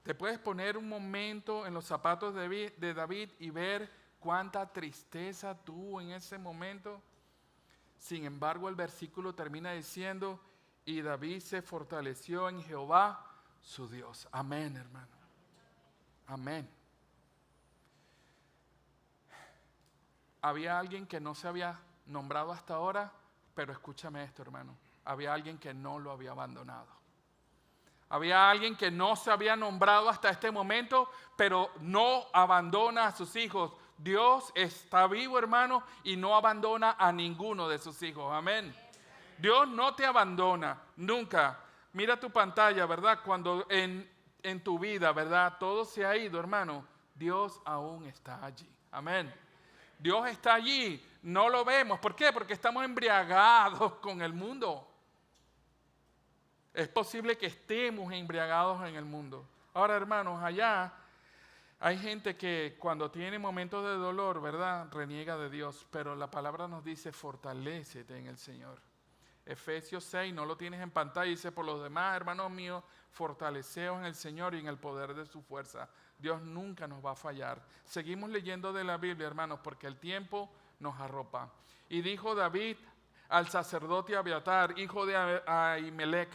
¿Te puedes poner un momento en los zapatos de David y ver cuánta tristeza tuvo en ese momento? Sin embargo, el versículo termina diciendo, y David se fortaleció en Jehová, su Dios. Amén, hermano. Amén. Había alguien que no se había nombrado hasta ahora, pero escúchame esto, hermano. Había alguien que no lo había abandonado. Había alguien que no se había nombrado hasta este momento, pero no abandona a sus hijos. Dios está vivo, hermano, y no abandona a ninguno de sus hijos. Amén. Dios no te abandona, nunca. Mira tu pantalla, ¿verdad? Cuando en tu vida, ¿verdad? Todo se ha ido, hermano. Dios aún está allí. Amén. Dios está allí. No lo vemos. ¿Por qué? Porque estamos embriagados con el mundo. Es posible que estemos embriagados en el mundo. Ahora, hermanos, allá hay gente que cuando tiene momentos de dolor, ¿verdad? Reniega de Dios. Pero la palabra nos dice, fortalécete en el Señor. Efesios 6, no lo tienes en pantalla, dice, por los demás, hermanos míos, fortaleceos en el Señor y en el poder de su fuerza. Dios nunca nos va a fallar. Seguimos leyendo de la Biblia, hermanos, porque el tiempo nos arropa. Y dijo David al sacerdote Abiatar, hijo de Ahimelech,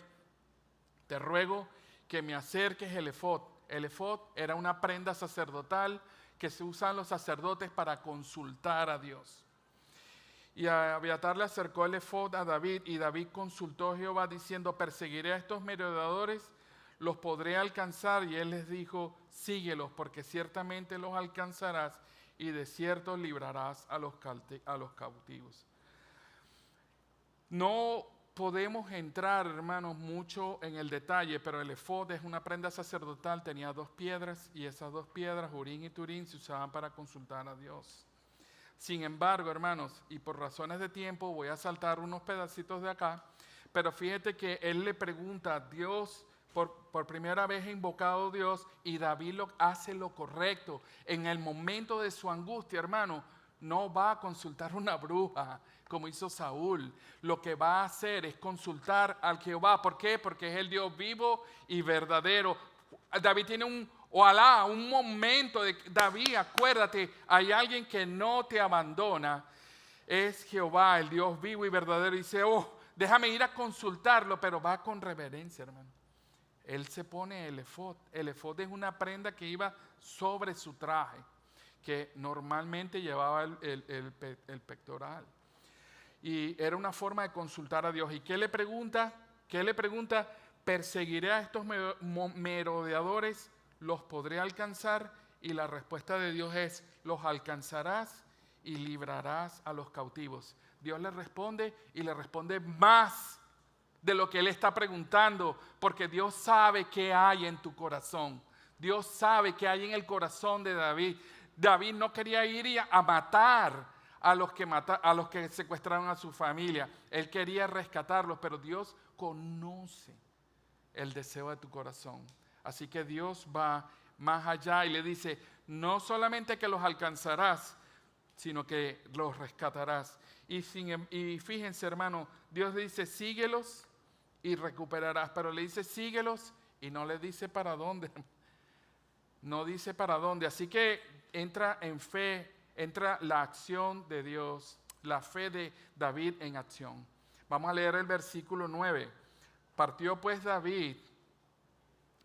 te ruego que me acerques el efod. El efod era una prenda sacerdotal que se usan los sacerdotes para consultar a Dios. Y a Abiatar le acercó el efod a David, y David consultó a Jehová diciendo, perseguiré a estos merodeadores, los podré alcanzar. Y él les dijo, síguelos, porque ciertamente los alcanzarás y de cierto librarás a los cautivos. No podemos entrar, hermanos, mucho en el detalle, pero el efod es una prenda sacerdotal, tenía 2 piedras y esas 2 piedras, Urín y Turín, se usaban para consultar a Dios. Sin embargo, hermanos, y por razones de tiempo voy a saltar unos pedacitos de acá, pero fíjate que él le pregunta a Dios, por primera vez ha invocado a Dios y David hace lo correcto. En el momento de su angustia, hermano, no va a consultar una bruja como hizo Saúl. Lo que va a hacer es consultar al Jehová. ¿Por qué? Porque es el Dios vivo y verdadero. David tiene un momento de David, acuérdate, hay alguien que no te abandona. Es Jehová, el Dios vivo y verdadero. Y dice, déjame ir a consultarlo, pero va con reverencia, hermano. Él se pone el efod. El efod es una prenda que iba sobre su traje, que normalmente llevaba el pectoral. Y era una forma de consultar a Dios. ¿Y qué le pregunta? ¿Perseguiré a estos merodeadores? ¿Los podré alcanzar? Y la respuesta de Dios es, los alcanzarás y librarás a los cautivos. Dios le responde y le responde más de lo que él está preguntando, porque Dios sabe qué hay en tu corazón. Dios sabe qué hay en el corazón de David. David no quería ir a matar a los que secuestraron a su familia. Él quería rescatarlos, pero Dios conoce el deseo de tu corazón. Así que Dios va más allá y le dice, no solamente que los alcanzarás, sino que los rescatarás. Y fíjense, hermano, Dios le dice, síguelos y recuperarás, pero le dice, síguelos y no le dice para dónde. No dice para dónde. Así que entra en fe, entra la acción de Dios, la fe de David en acción. Vamos a leer el versículo 9. Partió pues David,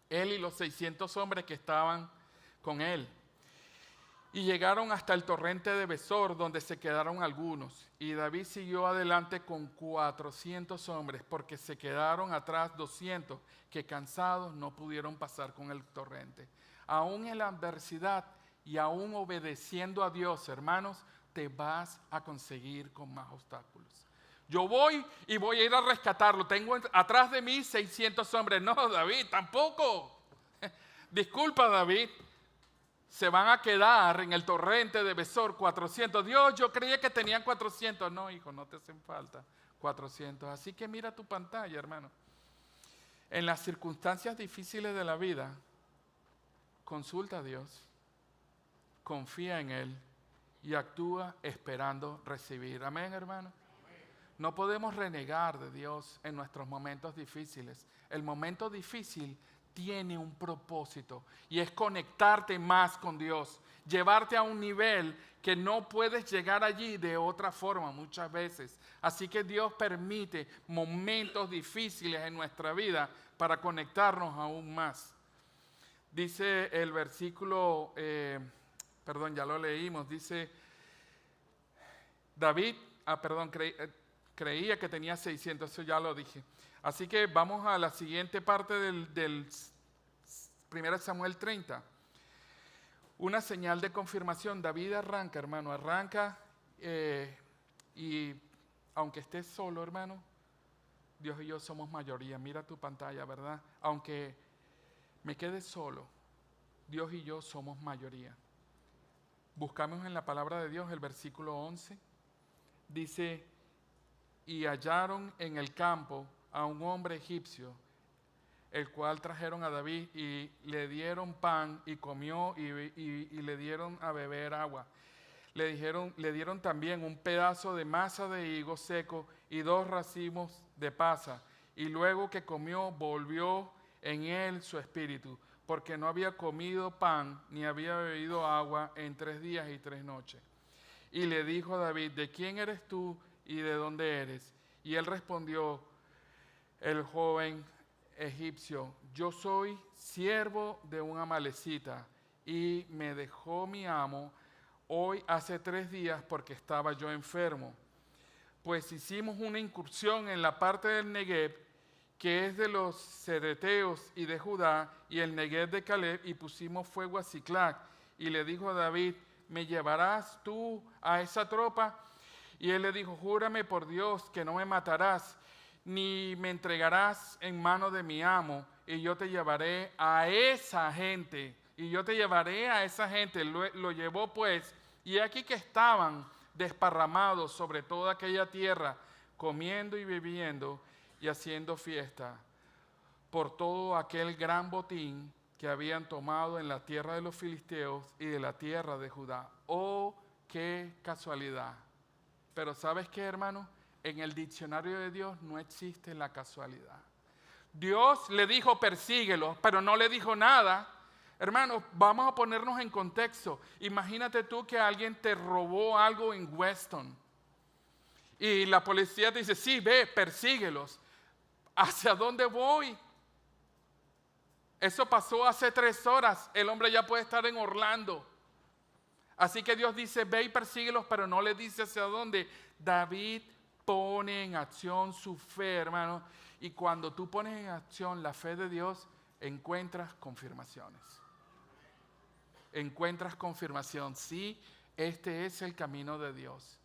él y los 600 hombres que estaban con él, y llegaron hasta el torrente de Besor, donde se quedaron algunos. Y David siguió adelante con 400 hombres, porque se quedaron atrás 200, que cansados no pudieron pasar con el torrente. Aún en la adversidad y aún obedeciendo a Dios, hermanos, te vas a conseguir con más obstáculos. Yo voy y voy a ir a rescatarlo. Tengo atrás de mí 600 hombres. No, David, tampoco. Disculpa, David. Se van a quedar en el torrente de Besor 400. Dios, yo creía que tenían 400. No, hijo, no te hacen falta 400. Así que mira tu pantalla, hermano. En las circunstancias difíciles de la vida, consulta a Dios, confía en Él y actúa esperando recibir. Amén, hermano. No podemos renegar de Dios en nuestros momentos difíciles. El momento difícil tiene un propósito y es conectarte más con Dios, llevarte a un nivel que no puedes llegar allí de otra forma muchas veces. Así que Dios permite momentos difíciles en nuestra vida para conectarnos aún más. Dice el versículo, ya lo leímos, dice David, creía que tenía 600, eso ya lo dije. Así que vamos a la siguiente parte del 1 Samuel 30. Una señal de confirmación. David arranca, hermano, y aunque estés solo, hermano, Dios y yo somos mayoría. Mira tu pantalla, ¿verdad? Aunque me quede solo, Dios y yo somos mayoría. Buscamos en la palabra de Dios el versículo 11. Dice, y hallaron en el campo a un hombre egipcio, el cual trajeron a David y le dieron pan y comió y le dieron a beber agua. Le dieron también un pedazo de masa de higo seco y 2 racimos de pasa. Y luego que comió, volvió en él su espíritu, porque no había comido pan ni había bebido agua en 3 días y 3 noches. Y le dijo a David, ¿de quién eres tú y de dónde eres? Y él respondió, el joven egipcio, yo soy siervo de un amalecita y me dejó mi amo hoy hace 3 días porque estaba yo enfermo. Pues hicimos una incursión en la parte del Negev que es de los cereteos y de Judá, y el Neguev de Caleb, y pusimos fuego a Siclac. Y le dijo a David, ¿me llevarás tú a esa tropa? Y él le dijo, júrame por Dios que no me matarás, ni me entregarás en mano de mi amo, y yo te llevaré a esa gente. Y yo te llevaré a esa gente. Lo llevó pues, y aquí que estaban desparramados sobre toda aquella tierra, comiendo y bebiendo y haciendo fiesta por todo aquel gran botín que habían tomado en la tierra de los filisteos y de la tierra de Judá. ¡Oh, qué casualidad! Pero ¿sabes qué, hermano? En el diccionario de Dios no existe la casualidad. Dios le dijo persíguelos, pero no le dijo nada. Hermanos, vamos a ponernos en contexto. Imagínate tú que alguien te robó algo en Weston y la policía te dice, sí, ve, persíguelos. ¿Hacia dónde voy? Eso pasó hace 3 horas. El hombre ya puede estar en Orlando. Así que Dios dice, ve y persíguelos, pero no le dice hacia dónde. David pone en acción su fe, hermano. Y cuando tú pones en acción la fe de Dios, encuentras confirmaciones. Encuentras confirmación. Sí, este es el camino de Dios.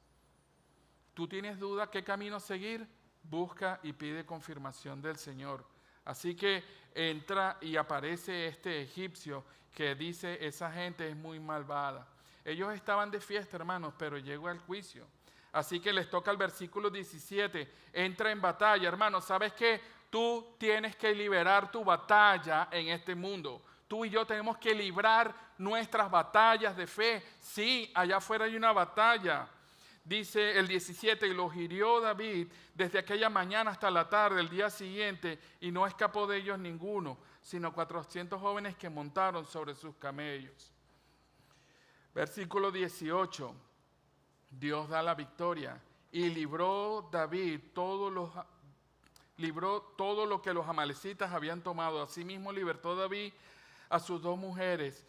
¿Tú tienes duda qué camino seguir? Busca y pide confirmación del Señor. Así que entra y aparece este egipcio que dice, esa gente es muy malvada. Ellos estaban de fiesta, hermanos, pero llegó el juicio. Así que les toca el versículo 17, entra en batalla. Hermanos, ¿sabes qué? Tú tienes que liberar tu batalla en este mundo. Tú y yo tenemos que librar nuestras batallas de fe. Sí, allá afuera hay una batalla. Dice el 17, y los hirió David desde aquella mañana hasta la tarde, el día siguiente, y no escapó de ellos ninguno, sino 400 jóvenes que montaron sobre sus camellos. Versículo 18, Dios da la victoria, y libró David todo lo que los amalecitas habían tomado. Asimismo libertó David a sus 2 mujeres,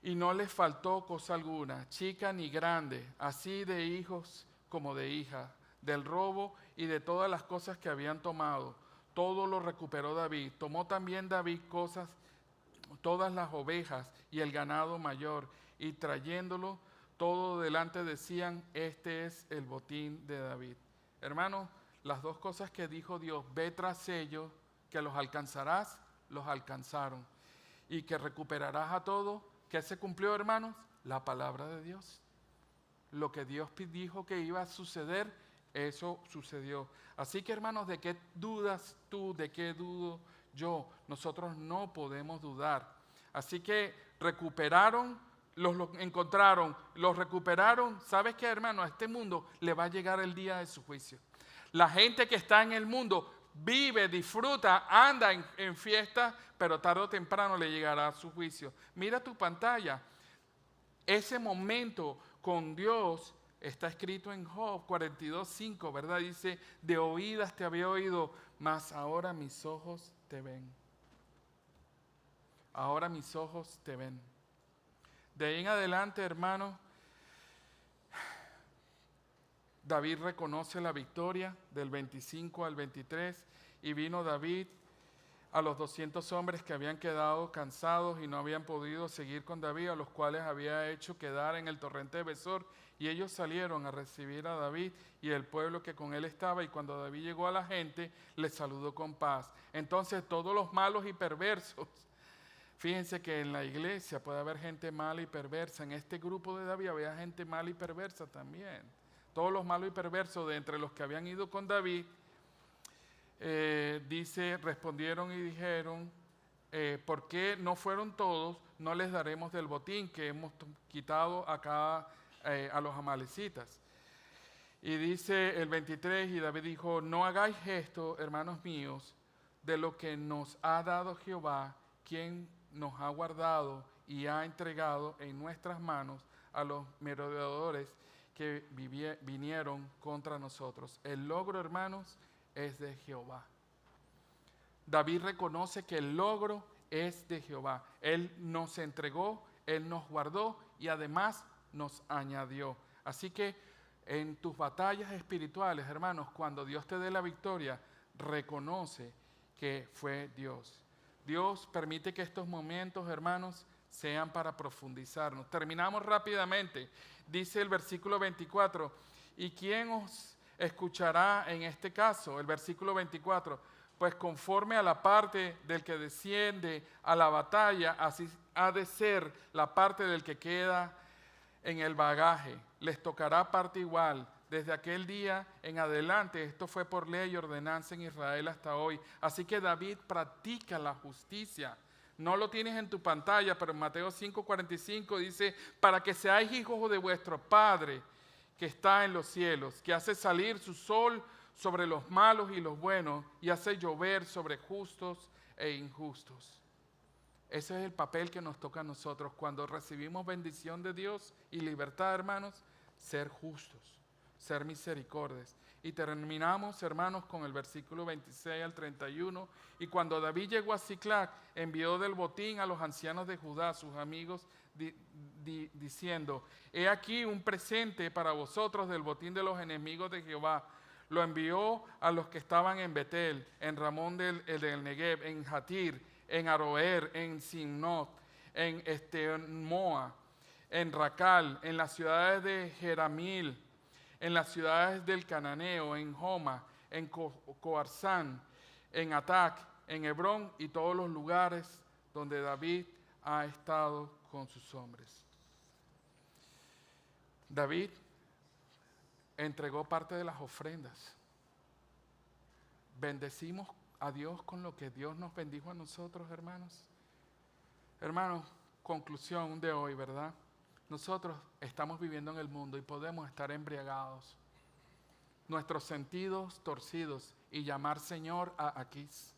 y no les faltó cosa alguna, chica ni grande, así de hijos como de hijas, del robo y de todas las cosas que habían tomado. Todo lo recuperó David. Tomó también David todas las ovejas y el ganado mayor, y trayéndolo todo delante decían, este es el botín de David. Hermanos, las 2 cosas que dijo Dios, ve tras ellos, que los alcanzarás, los alcanzaron. Y que recuperarás a todos. ¿Qué se cumplió, hermanos? La palabra de Dios. Lo que Dios dijo que iba a suceder, eso sucedió. Así que, hermanos, ¿de qué dudas tú? ¿De qué dudo yo? Nosotros no podemos dudar. Así que recuperaron, los encontraron, los recuperaron. ¿Sabes qué, hermano? A este mundo le va a llegar el día de su juicio. La gente que está en el mundo vive, disfruta, anda en fiesta, pero tarde o temprano le llegará a su juicio. Mira tu pantalla. Ese momento con Dios está escrito en Job 42:5, ¿verdad? Dice, de oídas te había oído, mas ahora mis ojos te ven. Ahora mis ojos te ven. De ahí en adelante, hermano, David reconoce la victoria del 25 al 23 y vino David a los 200 hombres que habían quedado cansados y no habían podido seguir con David, a los cuales había hecho quedar en el torrente de Besor, y ellos salieron a recibir a David y el pueblo que con él estaba, y cuando David llegó a la gente, les saludó con paz. Entonces todos los malos y perversos, fíjense que en la iglesia puede haber gente mala y perversa, en este grupo de David había gente mala y perversa también. Todos los malos y perversos de entre los que habían ido con David, dice, respondieron y dijeron, ¿por qué no fueron todos? No les daremos del botín que hemos quitado acá a los amalecitas. Y dice el 23, y David dijo, no hagáis esto, hermanos míos, de lo que nos ha dado Jehová, quien nos ha guardado y ha entregado en nuestras manos a los merodeadores que vinieron contra nosotros. El logro, hermanos, es de Jehová. David reconoce que el logro es de Jehová. Él nos entregó, Él nos guardó y además nos añadió. Así que en tus batallas espirituales, hermanos, cuando Dios te dé la victoria, reconoce que fue Dios. Dios permite que estos momentos, hermanos, sean para profundizarnos. Terminamos rápidamente. Dice el versículo 24, ¿y quién os escuchará en este caso? El versículo 24, pues conforme a la parte del que desciende a la batalla, así ha de ser la parte del que queda en el bagaje. Les tocará parte igual. Desde aquel día en adelante, esto fue por ley y ordenanza en Israel hasta hoy. Así que David practica la justicia. No lo tienes en tu pantalla, pero en Mateo 5:45 dice, para que seáis hijos de vuestro Padre que está en los cielos, que hace salir su sol sobre los malos y los buenos y hace llover sobre justos e injustos. Ese es el papel que nos toca a nosotros cuando recibimos bendición de Dios y libertad, hermanos, ser justos, ser misericordias. Y terminamos, hermanos, con el versículo 26 al 31. Y cuando David llegó a Siclag, envió del botín a los ancianos de Judá, sus amigos, diciendo, he aquí un presente para vosotros del botín de los enemigos de Jehová. Lo envió a los que estaban en Betel, en Ramón del Negev, en Jatir, en Aroer, en Simnot, en Moa, en Racal, en las ciudades de Jeramil, en las ciudades del Cananeo, en Homa, en Coarzán, en Atac, en Hebrón y todos los lugares donde David ha estado con sus hombres. David entregó parte de las ofrendas. Bendecimos a Dios con lo que Dios nos bendijo a nosotros, hermanos. Hermanos, conclusión de hoy, ¿verdad? Nosotros estamos viviendo en el mundo y podemos estar embriagados, nuestros sentidos torcidos y llamar Señor a Aquís.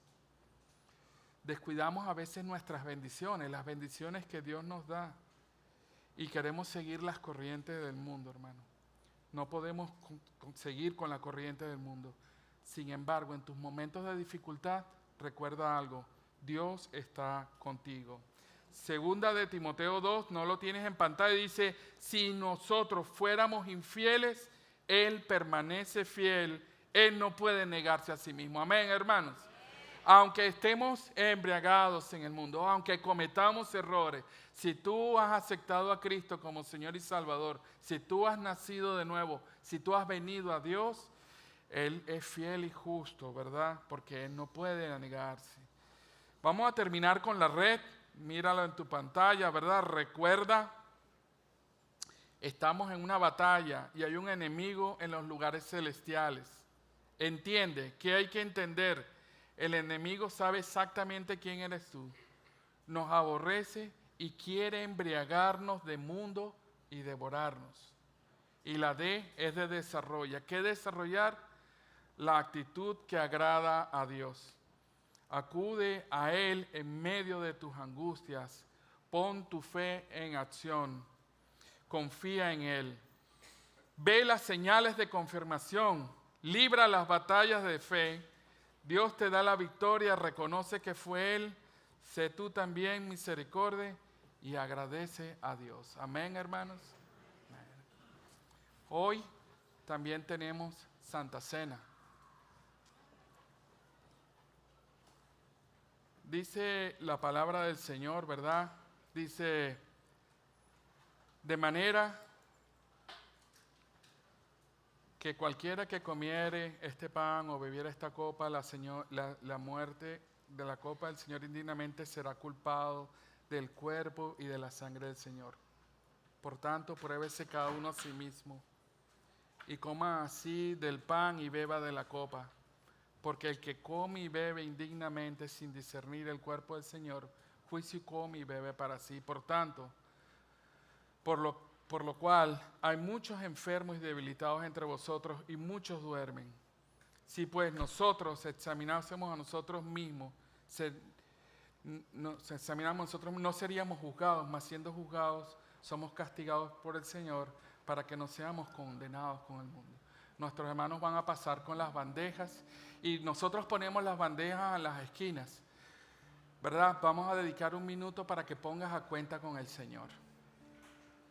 Descuidamos a veces nuestras bendiciones, las bendiciones que Dios nos da, y queremos seguir las corrientes del mundo, hermano. No podemos seguir con la corriente del mundo. Sin embargo, en tus momentos de dificultad, recuerda algo, Dios está contigo. Segunda de Timoteo 2, no lo tienes en pantalla, dice, si nosotros fuéramos infieles, Él permanece fiel, Él no puede negarse a sí mismo. Amén, hermanos. Aunque estemos embriagados en el mundo, aunque cometamos errores, si tú has aceptado a Cristo como Señor y Salvador, si tú has nacido de nuevo, si tú has venido a Dios, Él es fiel y justo, ¿verdad? Porque Él no puede negarse. Vamos a terminar con la red. Míralo en tu pantalla, ¿verdad? Recuerda, estamos en una batalla y hay un enemigo en los lugares celestiales. Entiende, ¿qué hay que entender? El enemigo sabe exactamente quién eres tú. Nos aborrece y quiere embriagarnos de mundo y devorarnos. Y la D es de desarrollo. ¿Qué desarrollar? La actitud que agrada a Dios. Acude a Él en medio de tus angustias. Pon tu fe en acción. Confía en Él. Ve las señales de confirmación. Libra las batallas de fe. Dios te da la victoria. Reconoce que fue Él. Sé tú también misericordia y agradece a Dios. Amén, hermanos. Hoy también tenemos Santa Cena. Dice la palabra del Señor, ¿verdad? Dice, de manera que cualquiera que comiere este pan o bebiera esta copa, la muerte de la copa del Señor indignamente será culpado del cuerpo y de la sangre del Señor. Por tanto, pruébese cada uno a sí mismo y coma así del pan y beba de la copa. Porque el que come y bebe indignamente sin discernir el cuerpo del Señor, juicio come y bebe para sí. Por tanto, por lo cual hay muchos enfermos y debilitados entre vosotros y muchos duermen. Si pues nosotros examinásemos a nosotros mismos, no seríamos juzgados, mas siendo juzgados somos castigados por el Señor para que no seamos condenados con el mundo. Nuestros hermanos van a pasar con las bandejas y nosotros ponemos las bandejas en las esquinas, ¿verdad? Vamos a dedicar un minuto para que pongas a cuenta con el Señor.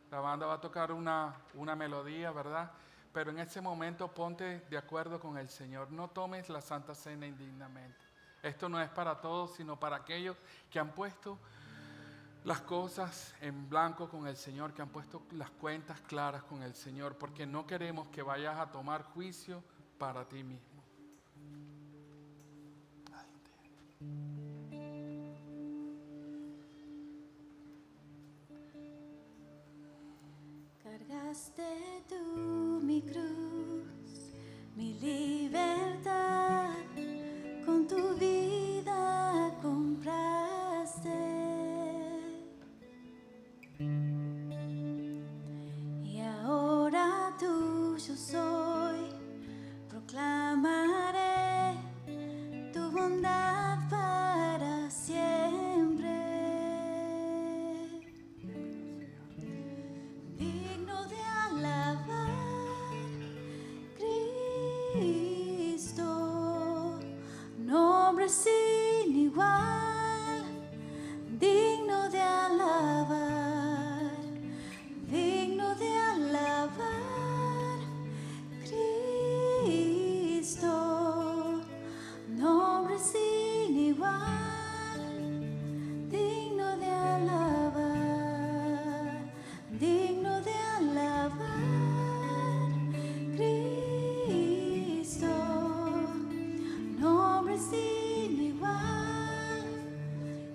La banda va a tocar una melodía, ¿verdad? Pero en ese momento ponte de acuerdo con el Señor. No tomes la Santa Cena indignamente. Esto no es para todos, sino para aquellos que han puesto las cosas en blanco con el Señor, que han puesto las cuentas claras con el Señor, porque no queremos que vayas a tomar juicio para ti mismo. Cargaste tú mi cruz, mi libertad, con tu vida compraste. Y ahora tuyo soy, proclamaré tu bondad para siempre. Digno de alabar, Cristo, nombre sin igual, digno de alabar, digno de alabar, Cristo, nombre sin igual, digno de alabar, digno de alabar, Cristo, nombre sin igual,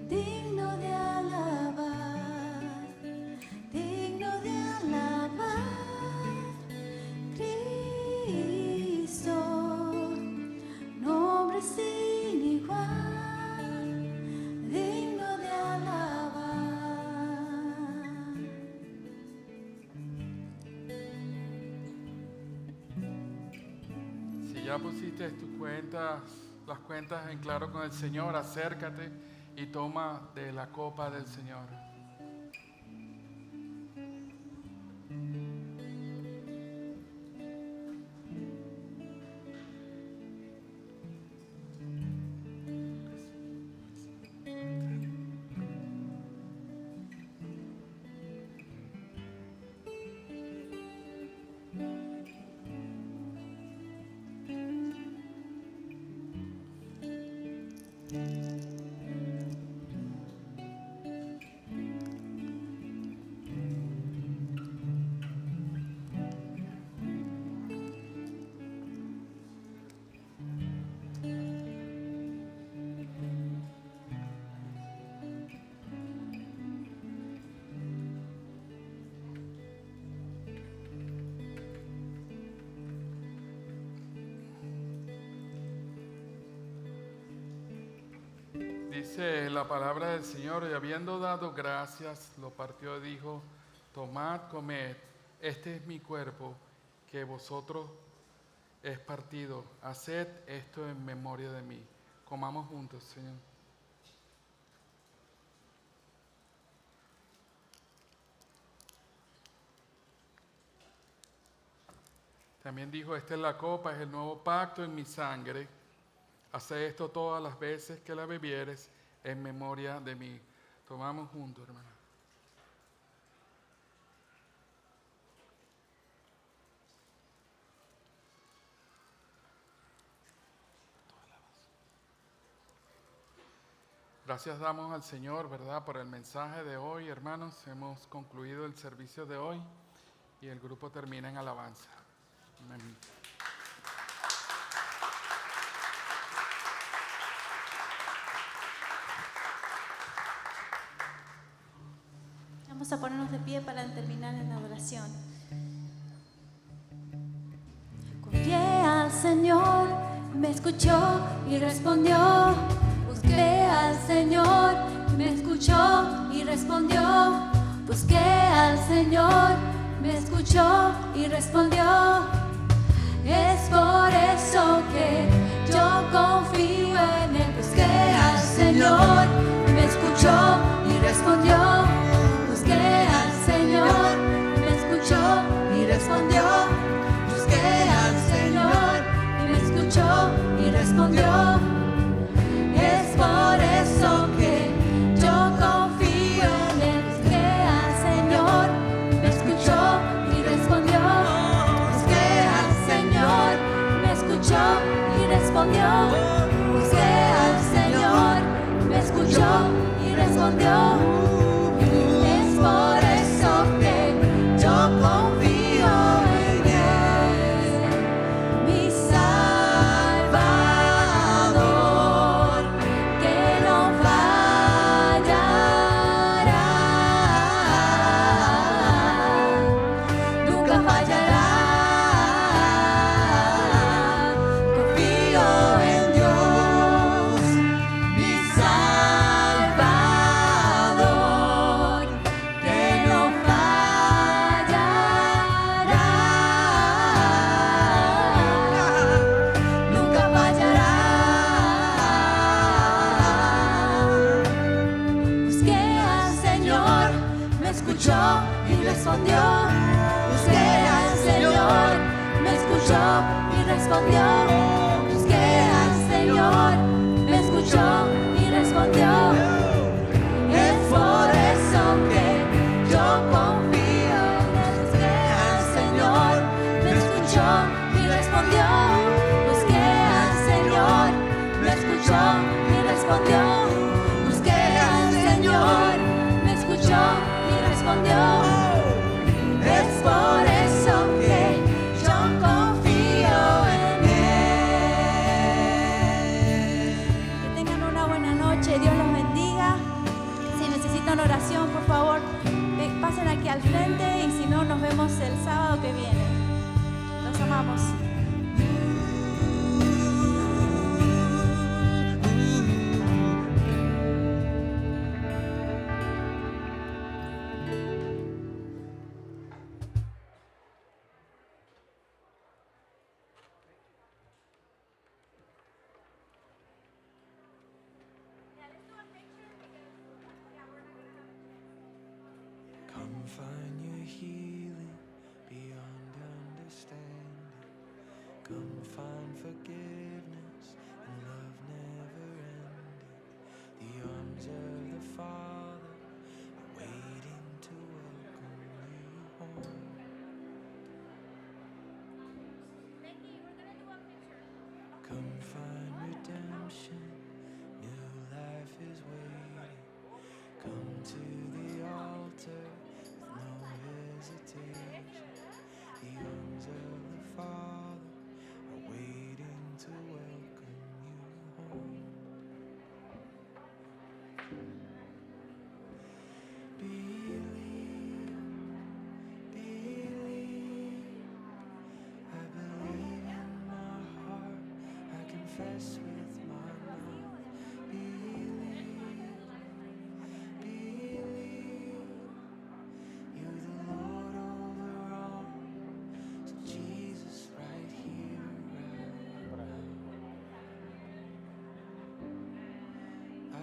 digno de alabar, digno de alabar, Cristo, nombre sin igual, digno de alabar. Si ya pusiste tus cuentas, las cuentas en claro con el Señor, acércate y toma de la copa del Señor. Dice la palabra del Señor, y habiendo dado gracias, lo partió y dijo: tomad, comed, este es mi cuerpo, que vosotros es partido. Haced esto en memoria de mí. Comamos juntos, Señor. También dijo: esta es la copa, es el nuevo pacto en mi sangre. Haced esto todas las veces que la bebieres en memoria de mí. Tomamos juntos, hermano. Gracias damos al Señor, ¿verdad?, por el mensaje de hoy, hermanos. Hemos concluido el servicio de hoy y el grupo termina en alabanza. Amén. Vamos a ponernos de pie para terminar en la oración. Confié al Señor, me escuchó y respondió. Busqué al Señor, me escuchó y respondió. Busqué al Señor, me escuchó y respondió. Es por eso que yo confío en Él. Busqué al Señor, me escuchó y respondió. Busqué al Señor, me escuchó y respondió. Busqué al Señor y me escuchó y respondió. Es por eso que yo confío en Él. Busqué al Señor, me escuchó y respondió. Busqué al Señor, me escuchó y respondió. y respondió. Busqué al Señor, me escuchó y respondió. Busqué al Señor, me escuchó y respondió. Es por eso que yo confío en Él. Busqué al Señor, me escuchó y respondió. Busqué al Señor, me escuchó y respondió. Busqué al Señor, me escuchó y respondió. Es por eso que yo confío en Él. Que tengan una buena noche, Dios los bendiga. Si necesitan oración, por favor, pasen aquí al frente y si no, nos vemos el sábado que viene. Los amamos. Come find your healing beyond understanding. Come find forgiveness and love never ending. The arms of the Father are waiting to welcome you home. Come find redemption, new life is waiting. Come to the altar with no hesitation. The arms of the Father are waiting to welcome you home. Believe, believe. I believe in my heart, I confess with my mouth. Believe, you're the Lord over all. So Jesus, right here, right now. I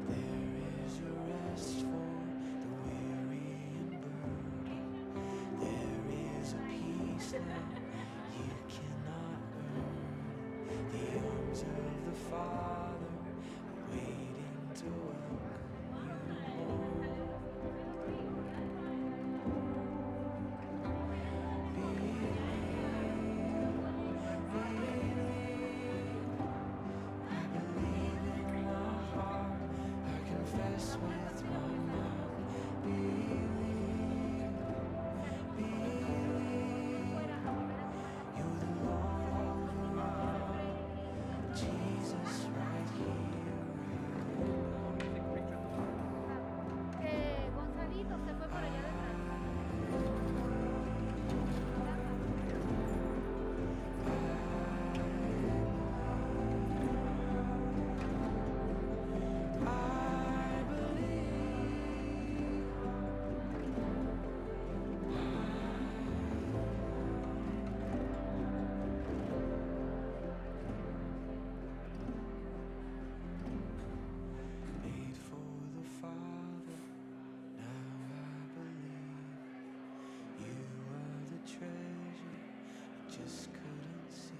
believe there is a rest for the weary and burdened. There is a peace now you cannot earn. The arms of the Father are waiting to welcome you home. I believe in my heart, I confess with my mouth. Believe, you're the Lord over all. Jesus, right here, Que Gonzalito se fue por allá detrás. I believe. Made for the Father, now I believe. You are the treasure I just couldn't see.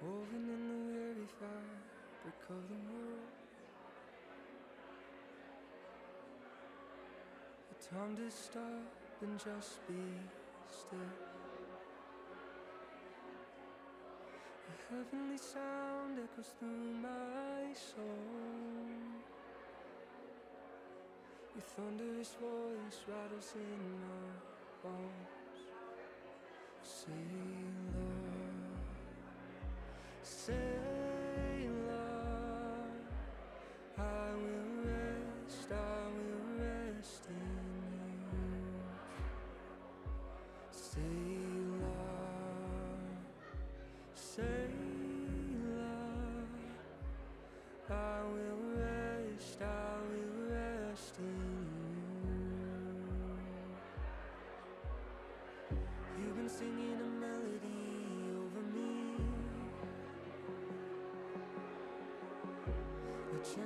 Woven in the weary fabric of the world, a time to stop and just be still. A heavenly sound echoes through my soul. Your thunderous voice rattles in my bones. Say, Lord, say